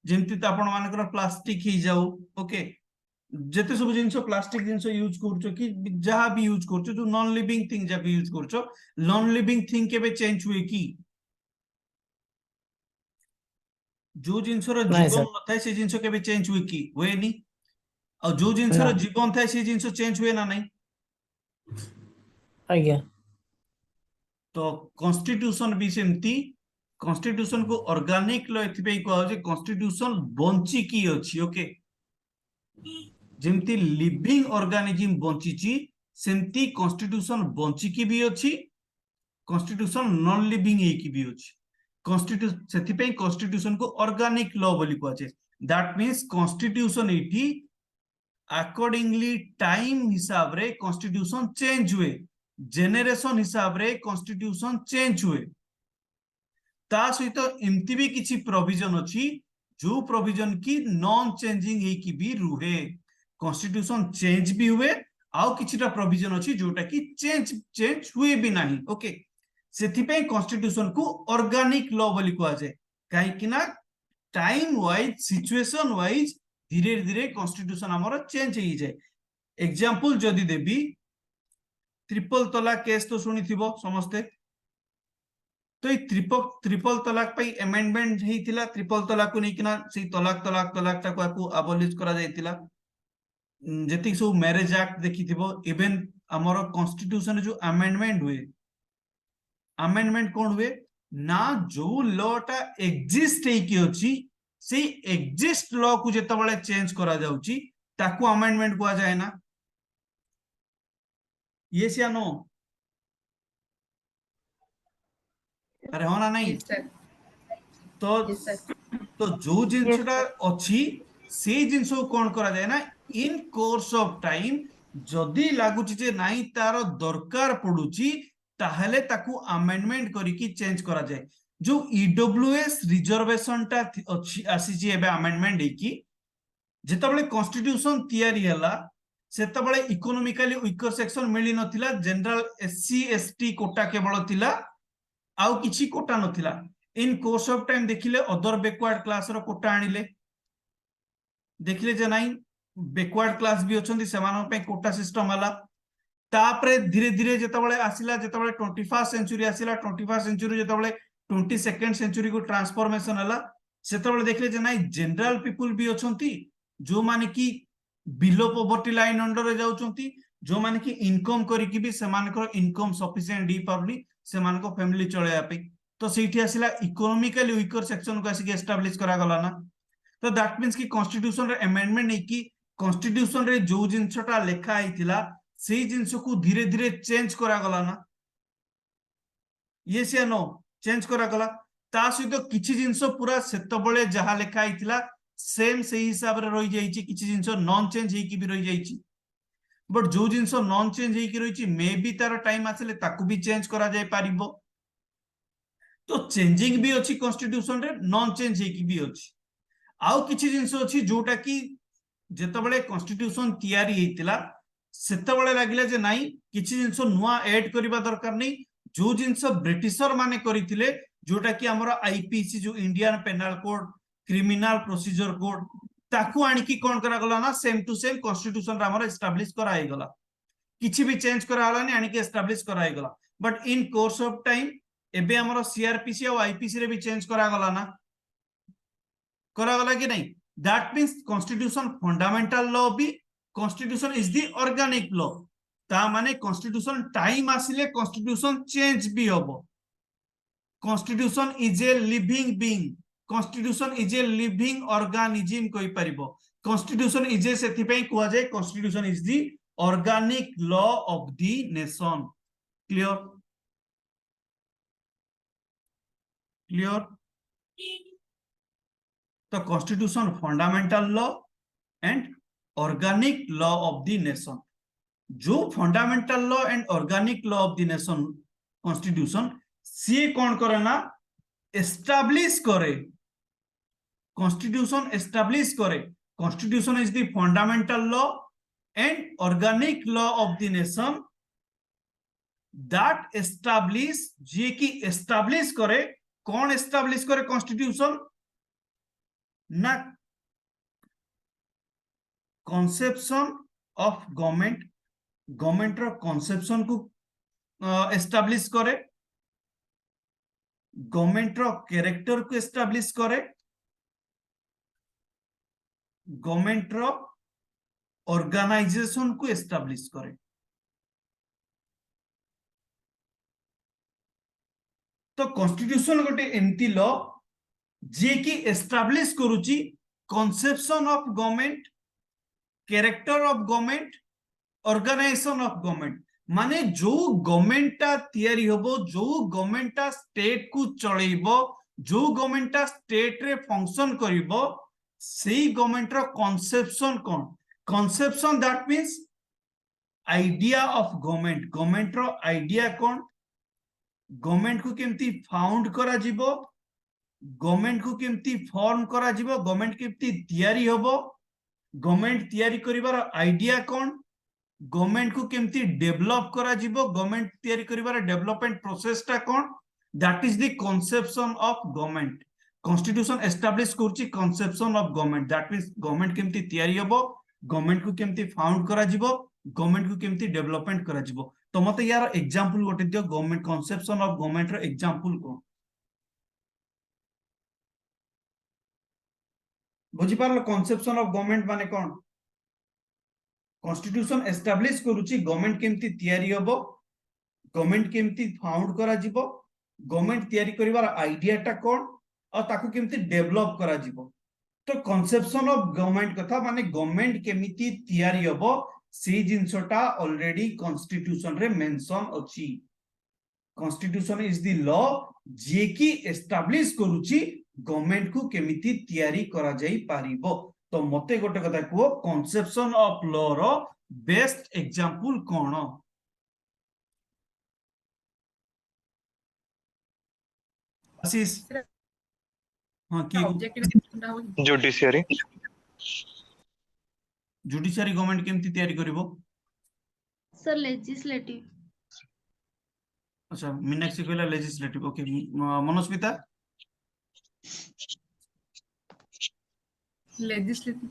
जेंति त आपण मानकर प्लास्टिक ही जाऊ ओके जेते सब जिंस प्लास्टिक जिंस यूज करछो कि जहां भी यूज करछो जो नॉन लिविंग थिंग जब यूज करछो नॉन लिविंग थिंग केबे चेंज हुए की जो जिनसर नहीं जीवन सर नथाय से जिनस केबे चेंज हुए की हुए नी और जो ना जिनसर जीवन थाय से जिनस चेंज हुए ना नहीं आज्ञा तो कॉन्स्टिट्यूशन भी सेमती कॉन्स्टिट्यूशन को ऑर्गेनिक लॉ एथिबे को जे कॉन्स्टिट्यूशन बंची की अछि ओके जेमती लिविंग ऑर्गेनिज्म बंचीची सेमती कॉन्स्टिट्यूशन बंची की भी अछि कॉन्स्टिट्यूशन नॉन लिविंग ए की भी अछि कॉन्स्टिट्यूशन सेथिपे कॉन्स्टिट्यूशन को ऑर्गेनिक लॉ बोली को अछि दैट मींस कॉन्स्टिट्यूशन एठी अकॉर्डिंगली टाइम हिसाब रे कॉन्स्टिट्यूशन चेंज हुए जेनरेशन हिसाब रे कॉन्स्टिट्यूशन चेंज हुए ता सहित एमती भी किछि प्रोविजन अछि जो प्रोविजन की नॉन चेंजिंग हे की भी रुहे कॉन्स्टिट्यूशन चेंज भी हुए आउ किछिटा प्रोविजन अछि जोटा की चेंज हुए भी नहीं ओके सेथिपे कॉन्स्टिट्यूशन को ऑर्गेनिक लॉ बोली को जाय काहे कि ना टाइम वाइज सिचुएशन वाइज धीरे धीरे कॉन्स्टिट्यूशन हमर चेंज ही जाय एग्जांपल जदी देबी ट्रिपल तलाक केस तो सुनिथिबो समस्ते तो ये ट्रिपल तलाक पे अमेंडमेंट हेतिला ट्रिपल तलाक को नेकिना से तलाक टाको अबॉलिश करा जायतिला जेति सब मैरिज एक्ट देखिथिबो इवन हमर कॉन्स्टिट्यूशन जो अमेंडमेंट हुए अमेंडमेंट कोन हुए ना जो लॉटा एग्जिस्ट हे कि अछि से एग्जिस्ट लॉ को जेतबळे चेंज करा जाउची ताको अमेंडमेंट को जाय ना यस या नो अरे हो ना नहीं तो तो जो जिनसटा अछि से जिनसो कोन करा जाय ना इन कोर्स ऑफ टाइम जदी लागुची जे नाही तार दरकार पडुची ताहले ताकू अमेंडमेंट करिकी चेंज करा जाय जो ईडब्ल्यूएस रिजर्वेशन ता अछि आसी जे एबे अमेंडमेंट हेकी जेतबळे कॉन्स्टिट्यूशन तयारी हला सेतबळे इकोनॉमिकली वीकर सेक्शन मिली नथिला जनरल एससी एसटी कोटा केवल थिला आउ किछि कोटा नथिला इन कोर्स ऑफ टाइम देखिले अदर बैकवर्ड क्लास रो कोटा आनिले देखिले जे नाही बैकवर्ड क्लास भी अछंती सेमानो पे कोटा सिस्टम हला तापरे धीरे धीरे जेतबळे आसिला जेतबळे 21st सेंचुरी आसिला 21st सेंचुरी जेतबळे 22nd सेंचुरी को ट्रांसफॉर्मेशन हला सेतबळे देखिले जे नाही जनरल पीपल भी अछंती जो माने की बिलो पॉवर्टी लाइन अंडर रे जाउचंती जो माने की इनकम करी की भी सेमानकर इनकम सफिशिएंट दी पारली सेमानको फैमिली चलेया पे तो सेठी आसिला इकोनॉमिकली वीकर सेक्शन को आसी एस्टैब्लिश करा गला ना तो दैट मींस कि कॉन्स्टिट्यूशन रे अमेंडमेंट नै कि कॉन्स्टिट्यूशन रे जो जिंसटा लेखा आइतिला से जिंस को धीरे धीरे चेंज करा गला ना यस या नो चेंज करा गला ता सहित किछि जिंस पूरा सेतबळे जहा लेखा आइतिला सेम से हिसाब रे रहि जाईची किछि जिंस नॉन चेंज हे कि भी रहि जाईची बट जो जिंस नॉन चेंज हे कि रहिची मे बी तार टाइम आसले ताकू भी चेंज करा जाय पारिबो तो चेंजिंग भी अच्छी कॉन्स्टिट्यूशन रे नॉन चेंज हेकी भी अच्छी आउ किछि जिंस अच्छी जोटा कि जेतबेले कॉन्स्टिट्यूशन तैयारी हेतिला सेतबेले लागिला जे नाही किछि जिंस नुआ ऐड करबा दरकार नै जो जिंस ब्रिटिशर माने करिथिले जोटा कि हमर आईपीसी जो Indian penal code criminal procedure code ताकू आनी की कोन करा गला ना सेम टू सेम कॉन्स्टिट्यूशन रा हमर एस्टैब्लिश कराई गला किछि भी चेंज करा हलानी आनी के एस्टैब्लिश कराई गला but in course of time एबे हमर सीआरपीसी और आईपीसी रे भी चेंज करा गला ना करा गला कि नहीं that means constitution fundamental law भी constitution is the organic law ता माने कॉन्स्टिट्यूशन टाइम आसिले कॉन्स्टिट्यूशन चेंज भी होबो constitution is a living being constitution is a living organism कोइ परिबो कॉन्स्टिट्यूशन इज ए सेति पे कुआ जाय constitution is the organic law of the nation clear clear तो constitution fundamental law and organic law of the nation जो fundamental law and organic law of the nation constitution सी कौन करे ना एस्टैब्लिश करे कॉन्स्टिट्यूशन एस्टैब्लिश करे constitution is the fundamental law and organic law of the nation that establish जे की establish करे कौन एस्टैब्लिश करे कॉन्स्टिट्यूशन ना कॉन्सेप्शन ऑफ गवर्नमेंट गवर्नमेंट रो कॉन्सेप्शन को एस्टैब्लिश करे गवर्नमेंट रो कैरेक्टर को एस्टैब्लिश करे गवर्नमेंट रो ऑर्गेनाइजेशन को एस्टैब्लिश करे तो कॉन्स्टिट्यूशन गोटे एमती लॉ जे की एस्टैब्लिश करूची conception of government character of government organisation of government माने जो गवर्नमेंट ता तैयारी होबो जो गवर्नमेंट ता स्टेट को चलेइबो जो गवर्नमेंट ता स्टेट रे फंक्शन करिवो सेही गवर्नमेंट रो कॉन्सेप्शन कोन conception that means idea of government government रो आइडिया कोन गवर्नमेंट को केमती फाउंड करा जिवो गवर्नमेंट को केमती फॉर्म करा जिवो गवर्नमेंट केमती तैयारी होबो गवर्नमेंट तैयारी करिवार आइडिया कोन गवर्नमेंट को केमती डेवलप करा जिवो गवर्नमेंट तैयारी करिवार डेवलपमेंट प्रोसेस टा कोन that is the conception of government constitution establish करछि conception of government that means government केमती तैयारी होबो गवर्नमेंट को केमती फाउंड करा जिवो गवर्नमेंट को केमती डेवलपमेंट करा जिवो तो मते यार एग्जांपल गोटे दियो गवर्नमेंट कॉन्सेप्शन ऑफ गवर्नमेंट रो एग्जांपल को बुझी पारलो कॉन्सेप्शन ऑफ गवर्नमेंट माने कोन कॉन्स्टिट्यूशन एस्टैब्लिश करूची गवर्नमेंट केमती तैयारी होबो गवर्नमेंट केमती फाउंड करा जिवो गवर्नमेंट तैयारी करिवार आइडिया टा कोन और ताकू केमती डेवलप करा जिवो तो कॉन्सेप्शन ऑफ गवर्नमेंट कथा माने गवर्नमेंट केमिति तैयारी होबो सी जिंसटा ऑलरेडी कॉन्स्टिट्यूशन रे मेंशन अछि कॉन्स्टिट्यूशन इज द लॉ जे की एस्टैब्लिश करूची गवर्नमेंट को केमिति तैयारी करा जाई पारिबो तो मते गोटे कथा को कॉन्सेप्शन ऑफ लॉ रो बेस्ट एग्जांपल कोन आशीष हां की जुडिशियरी जुडिशियरी गवर्नमेंट केमती तैयारी करिवो सर लेजिस्लेटिव अच्छा मीनाक्षी कहला legislative okay Manasmita legislative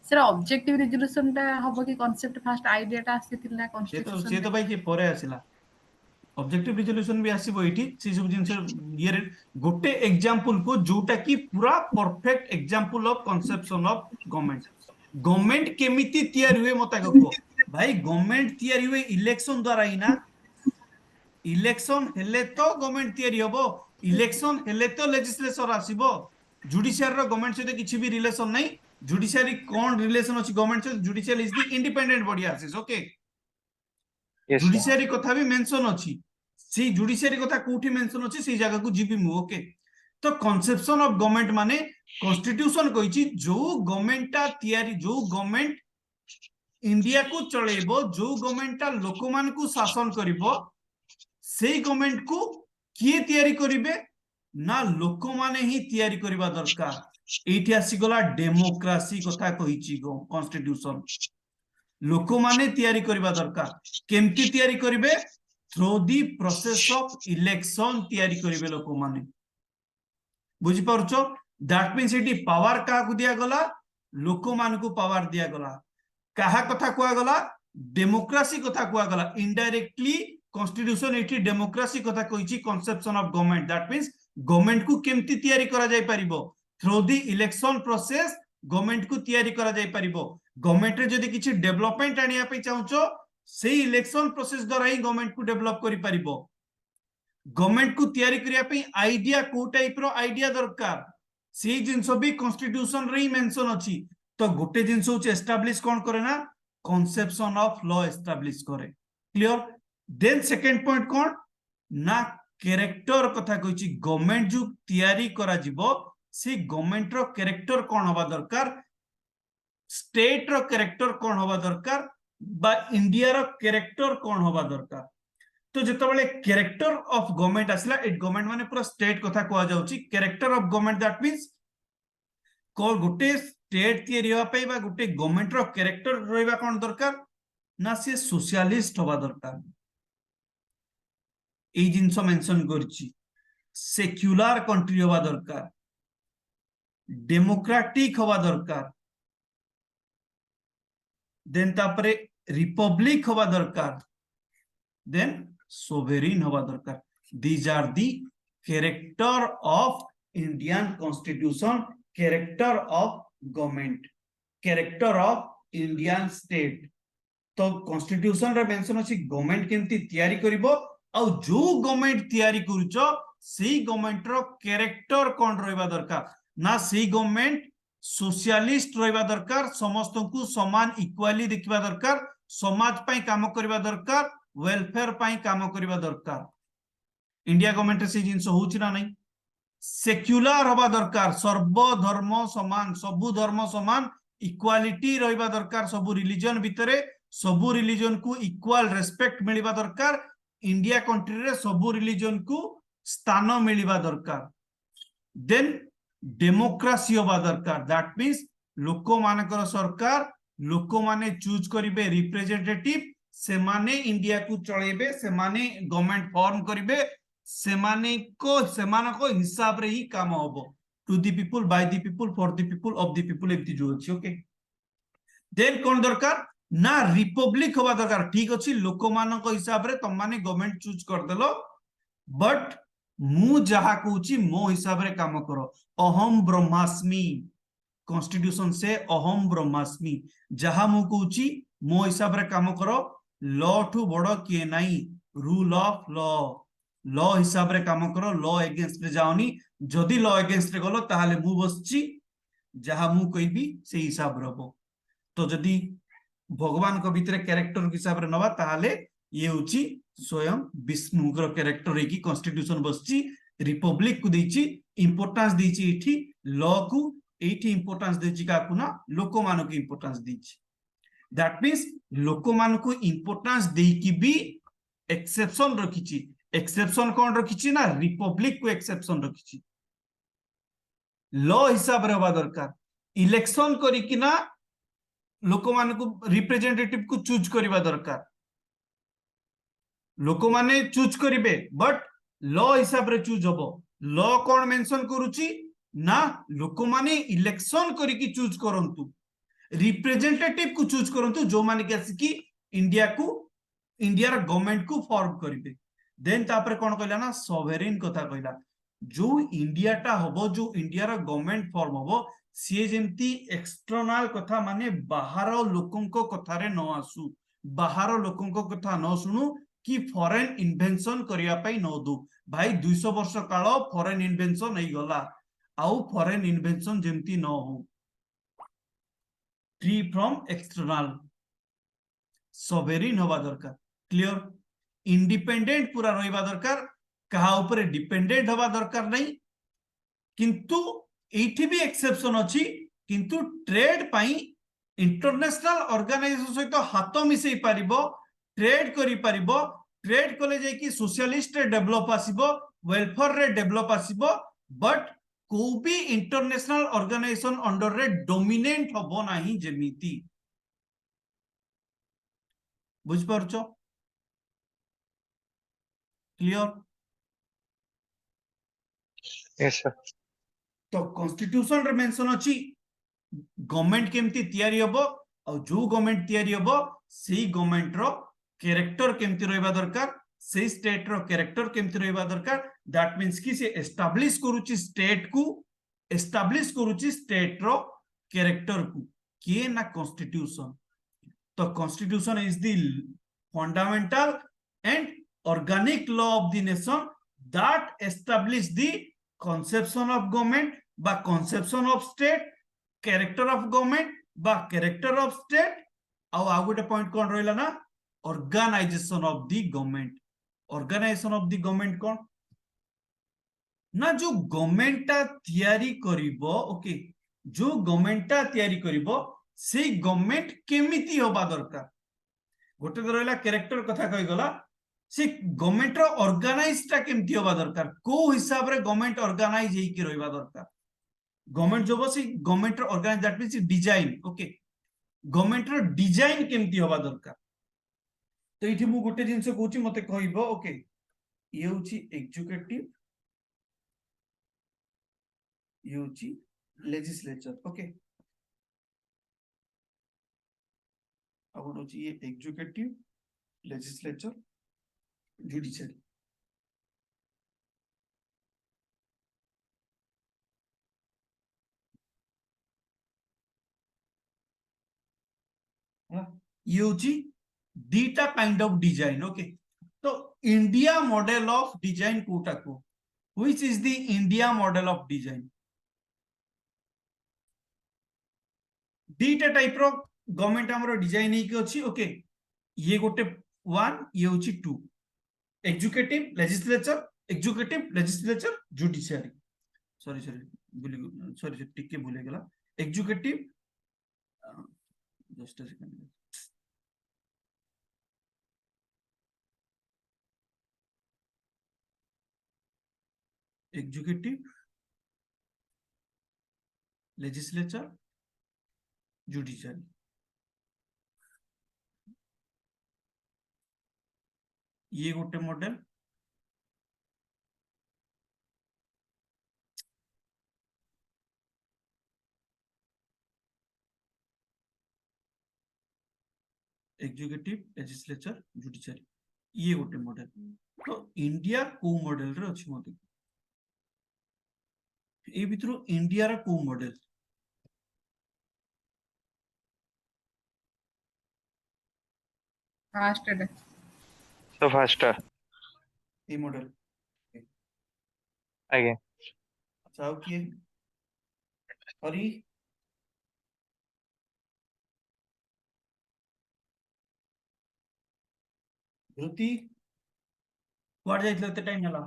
sir objective resolution टा हबो कि कांसेप्ट फास्ट आइडिया टा आसीतिला कॉन्स्टिट्यूशन से तो भाई के परे आसिला ऑब्जेक्टिव रिजोल्यूशन भी आसीबो एठी से सब जिंस ये गोटे एग्जांपल को जोटा की पूरा perfect example of conception of government government केमिति तैयारी हुए मता को भाई गवर्नमेंट तैयारी हुए इलेक्शन द्वारा ही ना इलेक्शन हेले तो गवर्नमेंट तैयारी होबो इलेक्शन हेले तो लेजिस्लेचर आसीबो जुडिशियरी रो गवर्नमेंट से किछि भी रिलेशन नहीं जुडिशियरी कोन रिलेशन अछि गवर्नमेंट से judiciary is the independent body आसीस ओके जुडिशियरी कथा भी मेंशन अछि सी जुडिशियरी कथा कोठी मेंशन अछि सी जगह को जीबी मु ओके तो कॉन्सेप्शन ऑफ गवर्नमेंट माने कॉन्स्टिट्यूशन कहिछि जो गवर्नमेंट ता तैयारी जो गवर्नमेंट इंडिया को चलेबो जो गवर्नमेंट ता लोकमान को शासन करिवो सेही गवर्नमेंट को किए तैयारी करिवे ना लोक माने ही तैयारी करबा दरकार एठी आसी गला डेमोक्रेसी कथा कहिची गो कॉन्स्टिट्यूशन लोक माने तैयारी करबा दरकार केमती तैयारी करिवे through the process of election तैयारी करिवे लोक माने बुझी पारुछो दैट मींस एटी पावर का को दिया गला लोक मान को पावर दिया गला काहा कथा कुआ गला डेमोक्रेसी कथा कुआ गला इनडायरेक्टली कॉन्स्टिट्यूशन एटी डेमोक्रेसी कथा कहिची conception of government that means government को केमती तैयारी करा जाय परिबो through the election process government को तैयारी करा जाय परिबो गवर्नमेंट रे जदी किछि डेवलपमेंट आनिया पे चाहूचो से इलेक्शन प्रोसेस द्वारा ही गवर्नमेंट को डेवलप करि परिबो गवर्नमेंट को तैयारी करिया पे आईडिया को टाइप रो आईडिया दरकार से जिंस भी कॉन्स्टिट्यूशन रे ही मेंशन अछि तो गोटे जिंस होचे एस्टैब्लिश कोन करे ना कॉन्सेप्शन ऑफ लॉ एस्टैब्लिश करे क्लियर देन सेकंड पॉइंट कोन ना कैरेक्टर कथा कहिछि गवर्नमेंट जो तैयारी करा जिवो से गवर्नमेंट रो कैरेक्टर कोन होबा दरकार स्टेट रो कैरेक्टर कोन होबा दरकार बा इंडिया रो कैरेक्टर कोन होबा दरकार तो जेतबेले कैरेक्टर ऑफ गवर्नमेंट आसला एट गवर्नमेंट माने पूरा स्टेट कथा कोआ जाउची character of government that means कोल गुटे स्टेट तैयारी होबा पे बा गुटे गवर्नमेंट रो कैरेक्टर रहबा कोन दरकार ना से सोशलिस्ट होबा दरकार ए जिंस मेंशन करछि सेक्युलर कंट्री होबा दरकार डेमोक्रेटिक होबा दरकार देन तापरे रिपब्लिक होबा दरकार देन सोवेरिन होबा दरकार these are the character of Indian constitution character of government character of Indian state तो कॉन्स्टिट्यूशन रे मेंशन अछि गवर्नमेंट केमती तैयारी करिवो आ जो गवर्नमेंट तैयारी करूचो सेही गवर्नमेंट रो कैरेक्टर कोन रहबा दरकार ना सेही गवर्नमेंट सोशलिस्ट रहबा दरकार समस्त को समान इक्वाली देखिबा दरकार समाज पई काम करबा दरकार वेलफेयर पई काम करबा दरकार इंडिया गवर्नमेंट से जिंस होउची ना नहीं सेक्युलर होबा दरकार सर्व धर्म समान सबु धर्म समान इक्वालिटी रहबा दरकार सबु रिलीजन भितरे सबु रिलीजन को इक्वल रेस्पेक्ट मिलिबा दरकार इंडिया कंट्री रे सबु रिलीजन को स्थान मिलिबा दरकार देन डेमोक्रेसी होबा दरकार दैट मींस लोक मानकर सरकार लोक माने चूज करिवे रिप्रेजेंटेटिव से माने इंडिया को चलेबे से माने गवर्नमेंट फॉर्म करिवे से माने को हिसाब रे ही काम होबो to the people by the people for the people of the people एमती जो अछि ओके देन कोन दरकार ना रिपब्लिक होबा दरकार ठीक अछि लोक मानक हिसाब रे तुम माने गवर्नमेंट चूज कर देलो बट मु जहा कहूची मो हिसाब रे काम करो अहम ब्रह्मास्मि कॉन्स्टिट्यूशन से अहम ब्रह्मास्मि जहा मु कहूची मो हिसाब रे काम करो लॉ ठू बड़ किए नाही रूल ऑफ लॉ लॉ हिसाब रे काम करो लॉ अगेंस्ट रे जाओनी जदि लॉ अगेंस्ट रे गलो ताहाले मु बसची जहा मु कहबी से हिसाब रहबो तो जदि भगवान को भीतर कैरेक्टर हिसाब रे नबा ताहाले ये होची स्वयं विष्णु रो कैरेक्टर की कॉन्स्टिट्यूशन बसची रिपब्लिक को देची इंपोर्टेंस देची एठी लॉ को एठी इंपोर्टेंस देची काकू ना लोक मान को इंपोर्टेंस देची दैट मींस लोक मान को इंपोर्टेंस देकी भी एक्सेप्शन रखिची एक्सेप्शन कौन रखिची ना रिपब्लिक को एक्सेप्शन रखिची लॉ हिसाब रे होबा दरकार इलेक्शन करी कि ना लोक मान को रिप्रेजेंटेटिव को चूज करबा दरकार लोक माने चूज करिवे बट लॉ हिसाब रे चूज होबो लॉ कौन मेंशन करूची ना लोक माने इलेक्शन करी कि चूज करंतु रिप्रेजेंटेटिव को चूज करंतु जो माने कि इंडिया रा गवर्नमेंट को फॉर्म करिवे देन तापर कोन कहला ना सॉवरेन कथा कहला जो इंडिया टा होबो जो इंडिया रा गवर्नमेंट फॉर्म होबो सी जेमती एक्सटर्नल कथा माने बाहर लोकंको कथा रे न आसु बाहर लोकंको कथा न सुनु कि फॉरेन इन्वेंशन करिया पई न दो भाई 200 वर्ष काल फॉरेन इन्वेंशन नहीं गला आउ फॉरेन इन्वेंशन जेमती न हो फ्री फ्रॉम एक्सटर्नल सॉवरेन होबा दरकार क्लियर इंडिपेंडेंट पूरा रहबा दरकार कहा ऊपर डिपेंडेंट होबा दरकार नहीं किंतु एठी भी एक्सेप्शन अछि किंतु ट्रेड पाई इंटरनेशनल ऑर्गेनाइजेशन सहित हाथ मिसई पारिबो ट्रेड करि पारिबो ट्रेड कले जे कि सोशलिस्ट डेवलप आसीबो वेलफेयर रे डेवलप आसीबो बट को भी इंटरनेशनल ऑर्गेनाइजेशन अंडर रे डोमिनेंट हबो नाही जेमिति बुझ पारछो क्लियर Yes, sir. तो कॉन्स्टिट्यूशन रे मेंशन अछि गवर्नमेंट केमती तयारी हबो और जो गवर्नमेंट तयारी हबो सेही गवर्नमेंट रो कैरेक्टर केमती रहबा दरकार सेही स्टेट रो कैरेक्टर केमती रहबा दरकार दैट मींस कि से एस्टैब्लिश करूची स्टेट को एस्टैब्लिश करूची स्टेट रो कैरेक्टर को के ना कॉन्स्टिट्यूशन तो constitution is the fundamental and organic law of the nation that establish the conception of government বা conception of state character of government বা character of state ଆଉ ଗୋଟେ point कोन रहला ना organization of the government organization of the government कोन ना जो government ता तयारी करिवो ओके जो गवर्नमेंट ता तयारी करिवो से गवर्नमेंट केमिति होबा दरकार गोटे तो रहला कैरेक्टर कथा कहि गला से गवर्नमेंट रो ऑर्गेनाइज ता केमती होबा दरकार को हिसाब रे गवर्नमेंट ऑर्गेनाइज हेई कि रहबा दरकार गवर्नमेंट जो बसी गवर्नमेंट रो organise that means design okay government रो डिजाइन केमती होबा दरकार तो इठी मु गोटे जिंस कहूची मते कहइबो ओके ये होची एग्जीक्यूटिव ये होची लेजिस्लेचर ओके अब होची ये एग्जीक्यूटिव लेजिस्लेचर जुडिशियरी ये होची दीटा काइंड ऑफ डिजाइन ओके तो इंडिया मॉडल ऑफ डिजाइन कोटा को which is the India model of design दीटा टाइप रो गवर्नमेंट हमरो डिजाइन ही के अछि ओके ये गोटे 1 ये होची 2 एग्जीक्यूटिव लेजिस्लेचर जुडिशियरी सॉरी टिके भूले गेला executive just a second executive legislature judiciary ये गोटे मॉडल एग्जीक्यूटिव लेजिस्लेचर जुडिशियरी ये गोटे मॉडल तो इंडिया को मॉडल रे अछि मते ए भितरो इंडिया रा को model fast day So faster. ए मॉडल Again. अच्छा आओ किए हरी धृति कुआड जाइतलो एते टाइम हला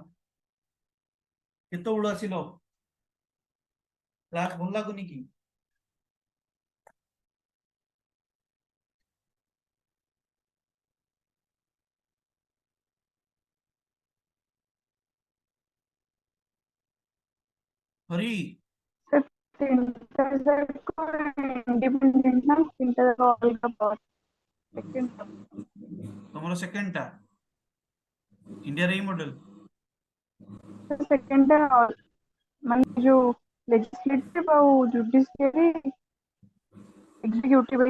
केतो उड़ आसिलो क्लास भल लागुनी की हरी इंडिपेंडेंट ना तीनटा जाक अलगा पावर सेकंड तमरो सेकंड टा इंडिया रे मॉडल सेकंड माने जो लेजिस्लेटिव और जुडिशियरी एग्जीक्यूटिव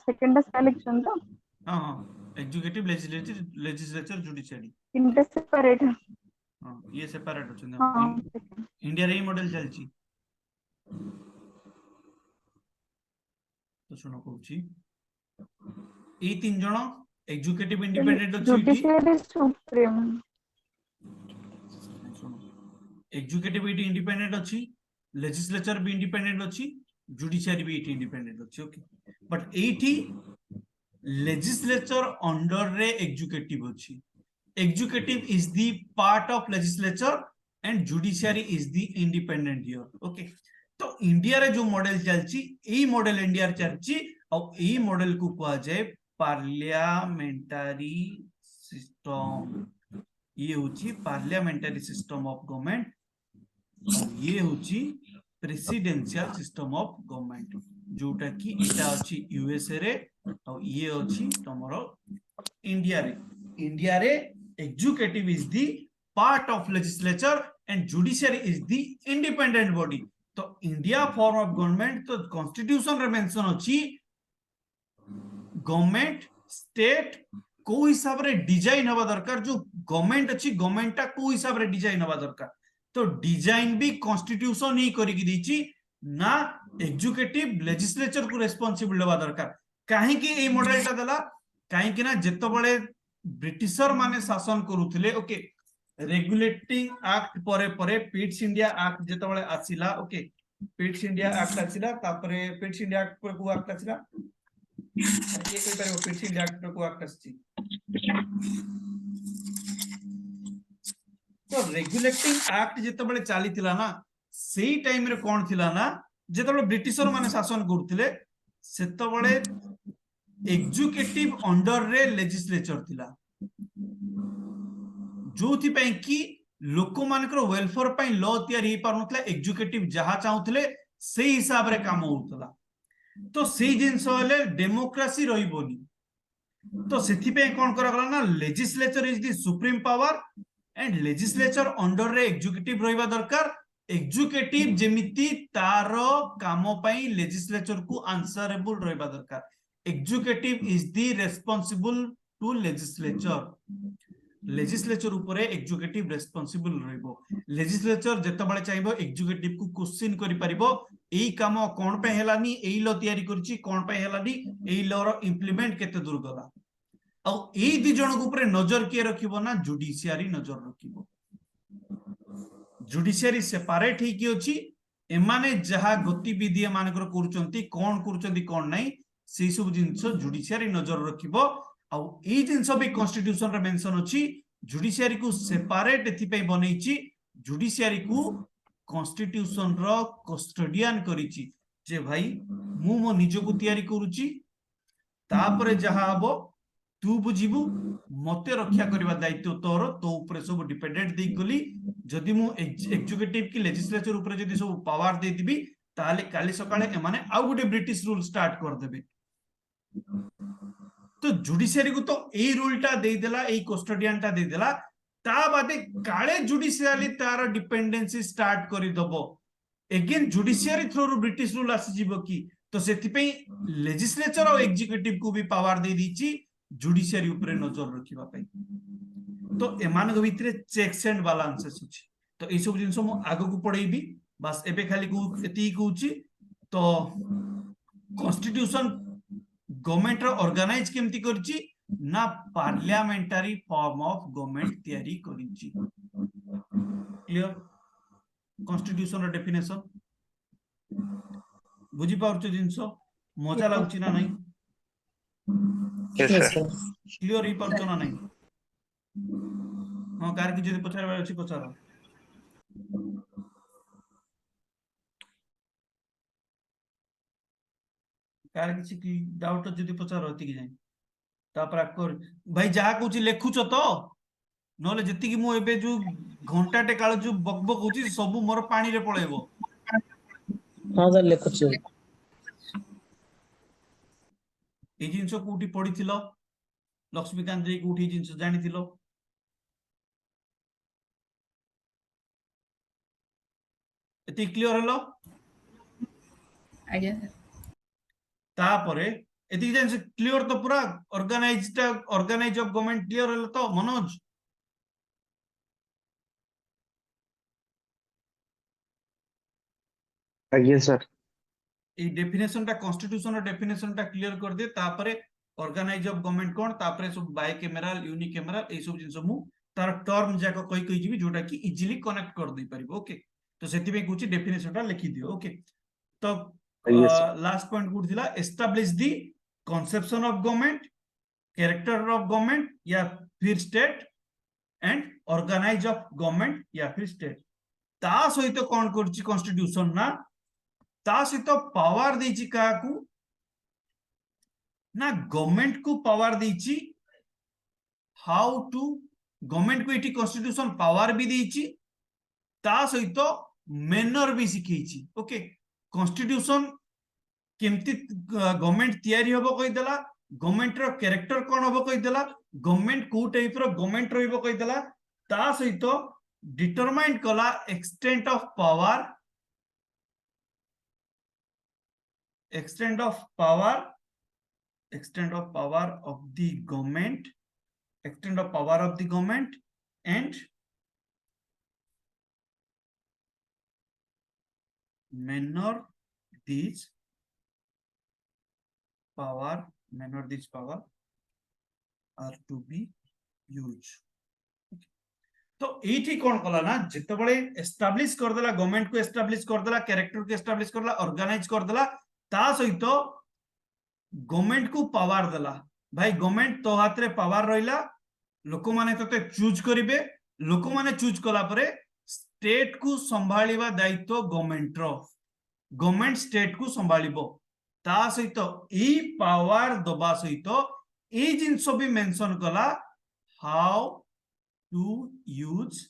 सेकंड सिलेक्शन तो हां हां एग्जीक्यूटिव लेजिस्लेचर जुडिशियरी तीनटा सेपरेट हां ये सेपरेट होचंदे हां इंडिया रे मॉडल चलची तो सुनो कहूची ए तीन जण एग्जीक्यूटिव इंडिपेंडेंट अछि judiciary supreme executive it independent अछि लेजिस्लेचर भी इंडिपेंडेंट अछि जुडिशियरी भी इट इंडिपेंडेंट अछि ओके बट एठी लेजिस्लेचर अंडर रे एग्जीक्यूटिव अछि executive is the part of legislature and judiciary is the independent here okay तो इंडिया रे जो मॉडल चलची ए मॉडल इंडिया रे चलची और ए मॉडल को कहा जाए पार्लियामेंटारी सिस्टम ये होची पार्लियामेंटरी सिस्टम ऑफ गवर्नमेंट और ये होची प्रेसिडेंशियल सिस्टम ऑफ गवर्नमेंट जोटा कि एटा अछि यूएसए रे और ये अछि तमरो इंडिया रे executive is the part of legislature and judiciary is the independent body तो इंडिया फॉर्म ऑफ गवर्नमेंट तो कॉन्स्टिट्यूशन रे मेंशन अछि गवर्नमेंट स्टेट को हिसाब रे डिजाइन हवा दरकार जो गवर्नमेंट अछि गवर्नमेंट ता को हिसाब रे डिजाइन हवा दरकार तो डिजाइन भी कॉन्स्टिट्यूशन ही करी की दीची ना एग्जीक्यूटिव लेजिस्लेचर को रिस्पांसिबल हवा दरकार काहे कि ए मॉडलटा देला काहे कि ना जेतो बळे ब्रिटिशर माने शासन करूथिले ओके रेगुलेटिंग एक्ट परे परे पिट्स इंडिया एक्ट जेतो बळे आसिला ओके पिट्स इंडिया एक्ट आसिला तापरे पिट्स इंडिया एक्ट पर को एक्ट आसिला ये कोई परबो पिट्स इंडिया एक्ट पर को एक्ट आछि तो रेगुलेटिंग एक्ट जेतो बळे चालीतिला ना सेही टाइम रे कोन थिला ना जेतो बळे ब्रिटिशर माने शासन करूथिले सेतो बळे एग्जीक्यूटिव अंडर रे लेजिस्लेचर थिला जोथि पई कि लोक मानकर वेलफेयर पई लॉ तयारी ही पारनथला एग्जीक्यूटिव जहा चाहुथले सेही हिसाब रे काम होतला तो सेही जिंस होले डेमोक्रेसी रहिबोनी तो सेथि पे कोन करा गला ना legislature is the supreme power and legislature under रे एग्जीक्यूटिव रहिबा दरकार एग्जीक्यूटिव जेमिति तारो कामो पई लेजिस्लेचर को आंसरेबल रहिबा दरकार executive is the responsible to legislature ऊपर एग्जीक्यूटिव रेस्पोंसिबल रहइबो लेजिस्लेचर जते बळे चाहबो एग्जीक्यूटिव को क्वेश्चन करि परिबो एई काम कोन पे हेलानी एई लॉ तयारी करछि कोन पे हेलानी एई लॉ रो इंप्लीमेंट केते दूर गला आ एई दि जण ऊपर नजर के रखिबो ना जुडिशियरी नजर रखिबो जुडिशियरी सेपरेट ही कि अछि एमाने जहा गतिविधि मानकर करूचंती कोन नै से सब जिंस जुडिशियरी नजर रखिबो आ ए जिंस भी कॉन्स्टिट्यूशन रे मेंशन अछि जुडिशियरी को सेपरेट एथि पे बनैछि जुडिशियरी को कॉन्स्टिट्यूशन रो कस्टोडियन करिछि जे भाई मु मो निज को तयारी करूछि तापरे जहा हबो तू बुझिबु मते रक्षा करबा दायित्व तोर तो ऊपर सब डिपेंडेंट देई गली जदि मु एग्जीक्यूटिव की लेजिस्लेचर ऊपर जदि सब पावर दे दिबी ताले काली सकाळे एमाने आ गुटे ब्रिटिश रूल स्टार्ट कर देबे तो जुडिशियरी को तो ए रूलटा दे देला ए कस्टोडियनटा दे देला ता बादे काळे जुडिशियरी तार डिपेंडेंसी स्टार्ट करि दबो again judiciary through British rule आसी जीवो की तो सेति पे लेजिस्लेचर और एग्जीक्यूटिव को भी पावर दे दीची जुडिशियरी ऊपर नजर रखिबा पई तो एमान भितरे चेक्स एंड बैलेंसेस अछि तो ए सब जिंस मु आगो को पढेबी बस एबे खाली को एती कहूची तो कॉन्स्टिट्यूशन गवर्नमेंट रो ऑर्गेनाइज केमती करची ना पार्लियामेंटरी फॉर्म ऑफ गवर्नमेंट तयारी करिची क्लियर कॉन्स्टिट्यूशन रो डेफिनेशन बुझी पाउछ जिंस मजा लागुची ना नहीं Yes, sir. क्लियर ही पाउछ ना नहीं हां कार की जदी पछार अछि पछार कार किसी डाउट जदि पचार होती जाए तापर आकर भाई जहा कहूची लेखुच तो नले जति कि मु एबे जो घंटाटे काल जो बकबक होची सब मोर पानी रे पळेबो हां सर लेखुच ए जिंसो कोठी पढिथिलो लक्ष्मीकांत जी कोठी जिंसो जानिथिलो एति क्लियर हलो आज्ञा तापरे एति जेन क्लियर तो पूरा ऑर्गेनाइज ऑफ गवर्नमेंट क्लियर हलो तो मनोज आज्ञा सर ए डेफिनेशन टा कॉन्स्टिट्यूशन रो डेफिनेशन टा क्लियर कर दे तापरे ऑर्गेनाइज ऑफ गवर्नमेंट कोन तापरे सब बाय कैमरल यूनिकैमरल ए सब जिंस मु तार टर्म जाको कहि जिवि जोटा कि इजीली कनेक्ट कर दे परिबो ओके तो सेति पे कुछ डेफिनेशन टा लिखि दियो ओके तो लास्ट पॉइंट गुड थिला establish the conception of government character of government या फिर state and organise of government या फिर स्टेट ता सहित कोन करछि कॉन्स्टिट्यूशन ना ता सहित पावर देछि काकू ना गवर्नमेंट को पावर देछि हाउ टू गवर्नमेंट को एटी कॉन्स्टिट्यूशन पावर भी देइछि ता सहित मेनर भी सिखेइछि ओके कॉन्स्टिट्यूशन केमती गवर्नमेंट तैयारी हबो कहि देला गवर्नमेंट रो कैरेक्टर कोन हबो कहि देला गवर्नमेंट को टाइप रो गवर्नमेंट रहइबो कहि देला ता सहित डिटरमाइन कला extent of power extent of power of the government extent of power of the government and manner these power are to be used तो एठी कोन कला ना जते बळे एस्टैब्लिश कर देला गवर्नमेंट को एस्टैब्लिश कर देला कैरेक्टर को एस्टैब्लिश कर देला ऑर्गेनाइज कर देला ता सहित गवर्नमेंट को पावर देला भाई गवर्नमेंट तो हाथ रे पावर रहिला लोक माने तते चूज करिवे लोक माने चूज कला परे स्टेट को संभाळिबा दायित्व गवर्नमेंट रो गवर्नमेंट स्टेट को संभाळिबो ता सहित ई पावर दबा सहित ई जिंस भी मेंशन कला how to use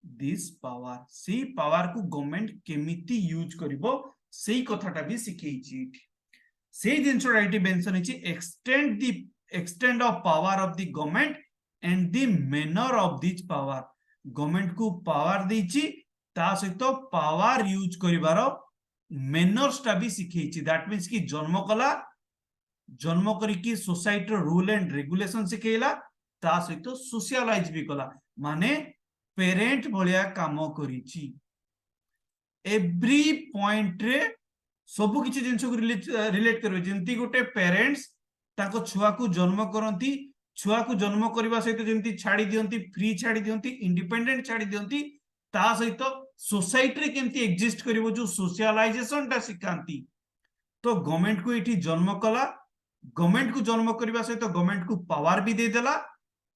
this power सी पावर को गवर्नमेंट केमिति यूज करिवो सेही कथाटा भी सिखेइछि सेही जिंसटा एटी मेंशन हिछि extend of power of the government and the manner of this power government को पावर देछि ता सहित पावर यूज करिवार मैनर्सटा भी सिखेइछि दैट मींस कि जन्म करिकी सोसाइटी रूल एंड रेगुलेशन सिखेइला ता सहित सोशलाइज भी कला माने पेरेंट भलिया काम करिछि एवरी पॉइंट रे सब किछि जिंस को रिलेट करबे जेंति गोटे पेरेंट्स ताको छुआ को जन्म करंती छुआ को जन्म करबा सहित जेंति छाडी दियंती फ्री छाडी दियंती इंडिपेंडेंट छाडी दियंती ता सहित सोसाइटी रे केमती एग्जिस्ट करिवो जो सोशलाइजेशन ता सिखांती तो गवर्नमेंट को एठी जन्म कला गवर्नमेंट को जन्म करबा सहित गवर्नमेंट को पावर भी दे देला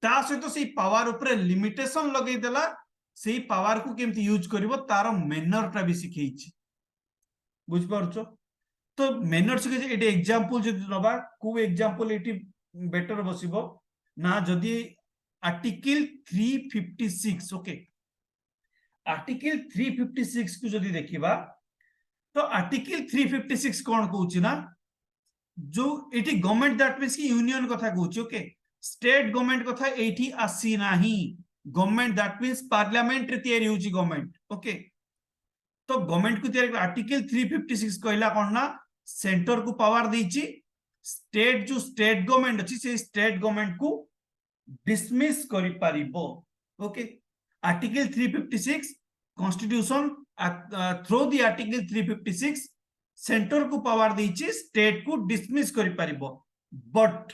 ता सहित से पावर ऊपर लिमिटेशन लगै देला से पावर को केमती यूज करिवो तार मैनर टा भी सिखेइछि बुझ पारछो तो मैनर सिखे एटी एग्जांपल जदि नबा को एग्जांपल एटी बेटर बसिबो ना जदि आर्टिकल 356 ओके आर्टिकल 356 को जदि देखिबा तो आर्टिकल 356 कोन कहूछि ना जो एटी गवर्नमेंट दैट मींस कि यूनियन कथा कहूछि ओके स्टेट गवर्नमेंट कथा एठी आसी नाही गवर्नमेंट दैट मींस पार्लियामेंट रे तयारी होची गवर्नमेंट ओके तो गवर्नमेंट को तयारी आर्टिकल 356 कहला कोन ना सेंटर को पावर देछि स्टेट जो स्टेट गवर्नमेंट अछि से स्टेट गवर्नमेंट को डिसमिस करि पारिबो okay article 356 constitution through the article 356 centre को पावर देछि स्टेट को डिसमिस करि पारिबो बट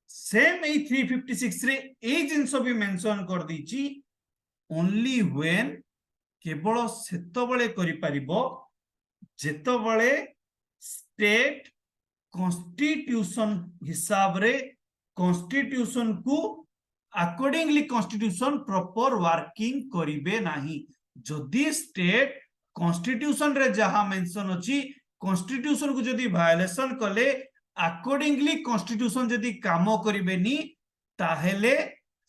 सेम ए 356 रे ए जिंस भी मेंशन कर दीची ओनली व्हेन केवल सेतबळे करि पारिबो जेतबळे स्टेट कॉन्स्टिट्यूशन हिसाब रे कॉन्स्टिट्यूशन को अकॉर्डिंगली कॉन्स्टिट्यूशन प्रॉपर वर्किंग करिवे नाही जदि स्टेट कॉन्स्टिट्यूशन रे जहा मेंशन अछि कॉन्स्टिट्यूशन को जदि वायलेशन कले अकॉर्डिंगली कॉन्स्टिट्यूशन जदि काम करिवेनी ताहेले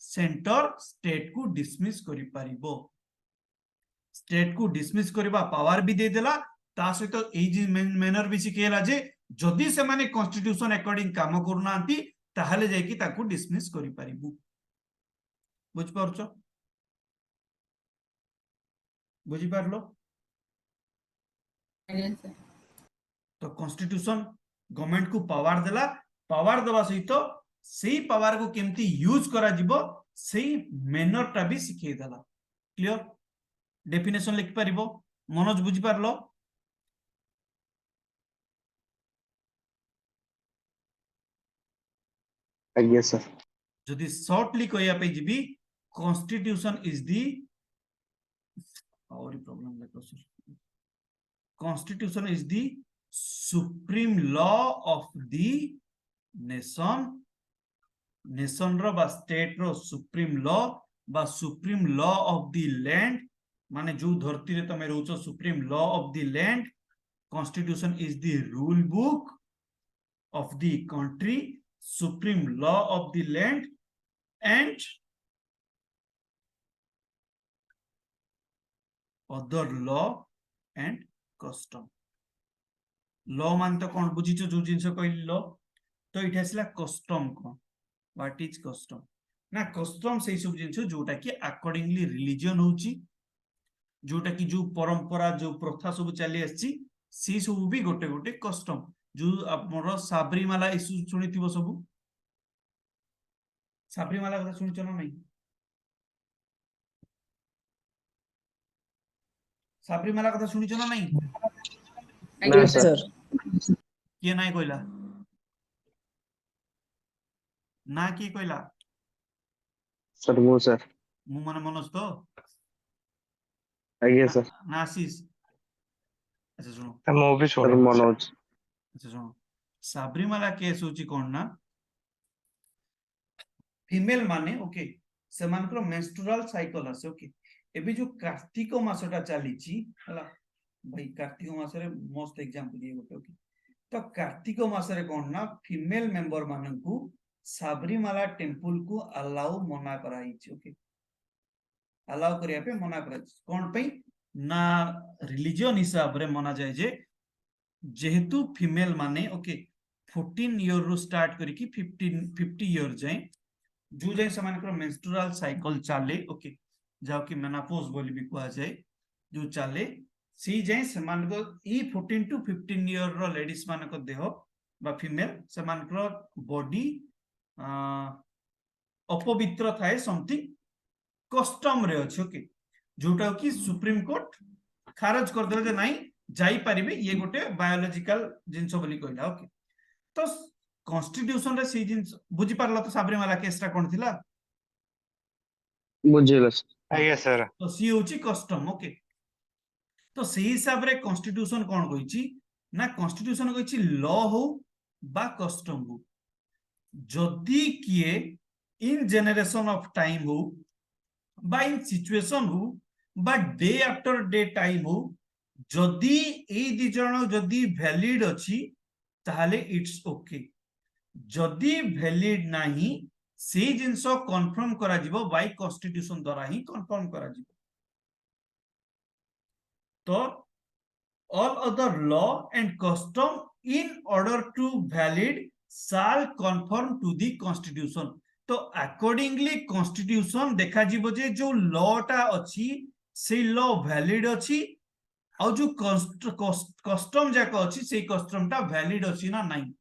सेंटर स्टेट को डिसमिस करि पारिबो स्टेट को डिसमिस करबा पावर भी दे देला ता सहित एई मैनर भी सिखेला जे जदि से माने कॉन्स्टिट्यूशन अकॉर्डिंग काम करूनांती ताहेले जाई ताकू डिसमिस करि पारिबो बुझ पारछो बुझी पारलो तो कॉन्स्टिट्यूशन गवर्नमेंट को पावर देला पावर दबा सहित सेही पावर को केमती यूज करा जिवो सेही मैनर टा भी सिखे देला क्लियर डेफिनेशन लिख पारिबो मनोज बुझी पारलो यस सर जदि शॉर्टली कहया पे जिबी कॉन्स्टिट्यूशन इज दी और प्रॉब्लम देखो sir constitution is the supreme law of the nation रो बा स्टेट रो सुप्रीम लॉ बा supreme law of the land माने जो धरती रे तमे रहउछो supreme law of the land constitution is the rule book of the country supreme law of the land and other law and custom law मान तो कौन बुझीच जो जिनस कहली लॉ तो ये आसला कस्टम कौन व्हाट इज कस्टम ना कस्टम से सब जिनस जोटा कि अकॉर्डिंगली रिलीजन होची जोटा कि जो परंपरा जो प्रथा सब चली आसी सी सब भी गोटे गोटे कस्टम जो आपमर साबरीमाला इशू सुनिथिबो सब साबरीमाला कथा सुनिछ ना नहीं साबरीमाला कथा सुनिछ ना नहीं ना Yes, सर sir. किए नाय कहला ना किए कहला सर वो सर मु मन मनोज तो आइए ना, सर ना आशीष अच्छा सुनो ମୁଁ ବି सर ଶୁଣିନି sir। मनोज अच्छा सुनो साबरीमाला केस होची कोन ना फीमेल माने ओके सेमानकर मेंस्ट्रुअल साइकिल आसे ओके एबे जो कार्तिक मासटा चलीची हला भाई कार्तिक मास रे मोस्ट एग्जांपल दिए गोटे ओके तो कार्तिक मास रे कोन ना फीमेल मेंबर माननकु साबरीमाला टेंपल को अलाउ मना कराइछि ओके अलाउ करिया पे मना कराइछि कोन पे ना रिलीजन हिसाब रे मना जाय जे जेहेतु फीमेल माने ओके 14 ईयर रो स्टार्ट करी कि 50 ईयर जाए जो जाए समानकर मेंस्ट्रुअल साइकिल चाले ओके जाओ कि मेनोपॉज बोली भी कहा जाए जो चाले सी जाए समानकर ई 14 टू 15 ईयर रो लेडीज मानक देह बा फीमेल समानकर बॉडी अपवित्र थाए समथिंग कस्टम रे अछि ओके जोटा कि सुप्रीम कोर्ट खारज कर देले जे नाही जाई परिबे ये गोटे बायोलॉजिकल जिंस बोली कहला ओके तो कॉन्स्टिट्यूशन रे सी जिंस बुझी पारला तो साबरीमाला केसटा कोन थिला बुझिला सर ଆଜ୍ଞା sir। तो सी होची कस्टम ओके तो सेही हिसाब रे कॉन्स्टिट्यूशन कोन कहिची ना कॉन्स्टिट्यूशन कहिची लॉ हो बा कस्टम हो जदी किए इन जनरेशन ऑफ टाइम हो बा इन सिचुएशन हो बा डे आफ्टर डे टाइम हो जदी ए दि जण जदी वैलिड अछि ताहले इट्स ओके जदी वैलिड नाही से जिंस कंफर्म करा जिवो बाय कॉन्स्टिट्यूशन द्वारा ही कंफर्म करा जिवो तो all other law and custom in order to valid shall conform to the constitution तो accordingly constitution देखा जिवो जे जो लॉ टा अछि से लॉ वैलिड अछि और जो कस्टम जाक अछि से कस्टम टा वैलिड अछि ना नहीं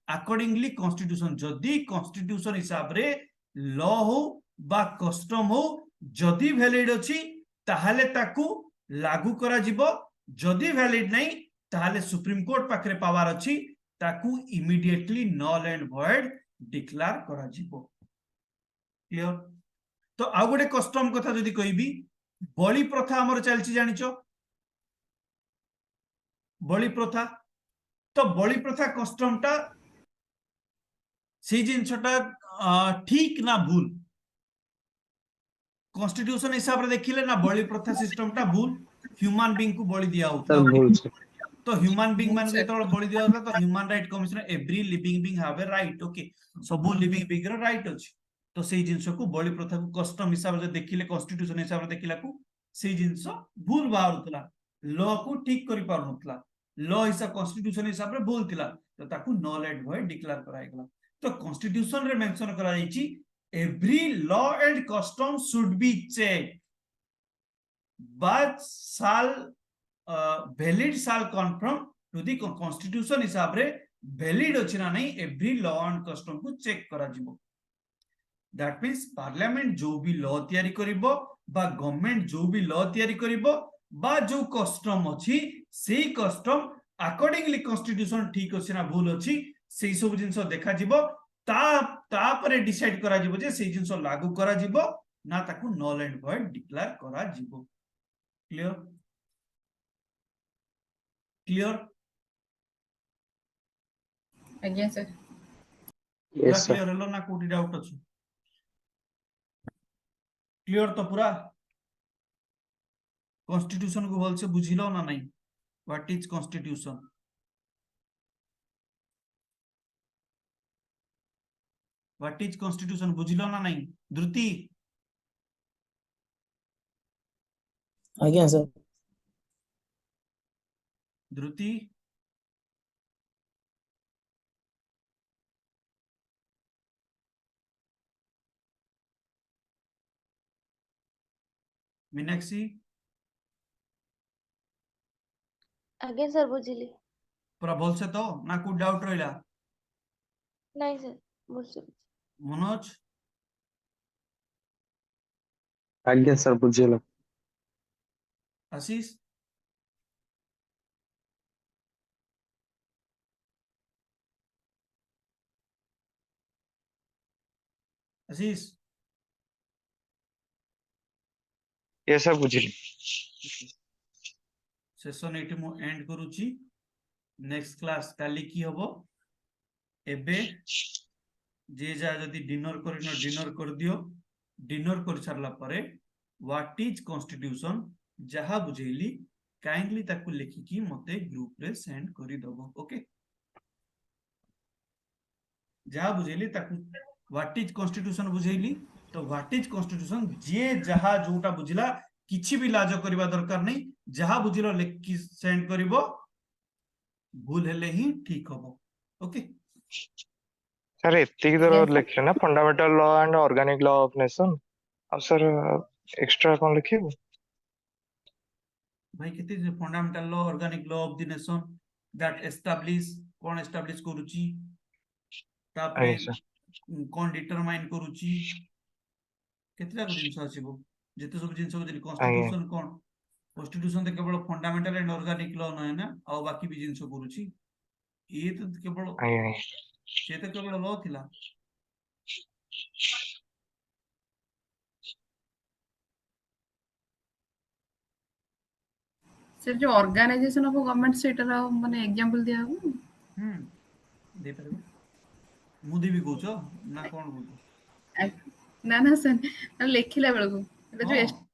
accordingly constitution जदी constitution हिसाब रे लॉ हो बा कस्टम हो जदी वैलिड अछि ताहाले ताकू लागू करा जिवो जदी वैलिड नहीं ताहाले सुप्रीम कोर्ट पाखरे पावर अछि ताकू immediately null and void declare करा जिवो क्लियर तो आ गोटे कस्टम कथा जदी कहबी बलि प्रथा हमर चलछि जानिचो बलि प्रथा तो बलि प्रथा कस्टम टा से जिनसटा ठीक ना भूल कॉन्स्टिट्यूशन हिसाब रे देखिले ना बलि प्रथा सिस्टम टा भूल ह्यूमन बीइंग को बलि दिया सर होतला भूल सर तो ह्यूमन बीइंग मान Sir. को बलि दिया होतला तो human right commission every living being have a right okay सब लिविंग बीइंग रो राइट अछि तो सेही जिंस को बलि प्रथा को कस्टम हिसाब रे देखिले कॉन्स्टिट्यूशन हिसाब रे देखिला को सेही जिंस भूल बाहरतला लॉ को ठीक करि पारनतला लॉ हिसाब कॉन्स्टिट्यूशन हिसाब रे भूल थिला तो ताकू नल एंड वॉइड डिक्लेयर कराय गेला तो कॉन्स्टिट्यूशन रे मेंशन करा जाईची every law and custom should be checked but shall valid shall confirm to the constitution हिसाब रे valid अछि ना नहीं every law and custom को चेक करा जिवो that means parliament जो भी लॉ तयारी करिवो बा गवर्नमेंट जो भी लॉ तयारी करिवो बा जो कस्टम अछि सेही कस्टम अकॉर्डिंगली कॉन्स्टिट्यूशन ठीक अछि ना भूल अछि सेही सब जिंस देखा जिवो तापरे डिसाइड करा जिवो जे सेही जिंस लागू करा जिवो ना ताकू नल एंड वॉइड डिक्लेयर करा जिवो क्लियर क्लियर ଆଜ୍ଞା sir। पूरा यस सर क्लियर हलो ना कोटी डाउट अछि क्लियर तो पूरा कॉन्स्टिट्यूशन को बोल से बुझिलो ना नहीं what is constitution what is constitution बुझिलो ना नहीं द्रुति आज्ञा सर ध्रुति मीनाक्षी आगे सर बुझिली पूरा बोल से तो ना कोई डाउट रहिला नहीं सर बुझ मनोज ଆଜ୍ଞା ସାର୍ ବୁଝିଗଲା। आशीष आशीष ये सब बुझिली सेशन एटी मु एंड करूची नेक्स्ट क्लास काली की हबो एबे जे जा जदी डिनर करिनो डिनर कर दियो डिनर कर सारला परे व्हाट इज कॉन्स्टिट्यूशन जहा बुझेली काइंडली ताकू लिखिकी मते ग्रुप रे सेंड करि दबो ओके जहा बुझेली ताकू व्हाट इज कॉन्स्टिट्यूशन बुझेली तो व्हाट इज कॉन्स्टिट्यूशन जे जहा जोटा बुझिला किछि भी लाज करबा दरकार नहीं जहा बुझिलो लिखि सेंड करिवो भूल हेले ही ठीक हबो ओके सर एतिक ଆଜ୍ଞା तो लिखे ना fundamental law and organic law of nation अब सर एक्स्ट्रा कौन लिखिबो भाई केते fundamental law organic law of the nation that establish cone establish करूची तापरे आगे सर कोन डिटरमाइन करूची केतेटा को जिंस आसीबो जेते सब जिंस को आगे कॉन्स्टिट्यूशन कोन कॉन्स्टिट्यूशन तो केवल फंडामेंटल एंड ऑर्गेनिक लॉ न है ना और बाकी भी जिंस करूची ये तो केवल आगे से तो केवल लॉ थिला सर जो ऑर्गेनाइजेशन ऑफ गवर्नमेंट सेटार माने एग्जांपल दिया हो दे परबो मुदी भी कहूछ ना कोन कहूछ ना ना सर लिखिला बेलको हाँ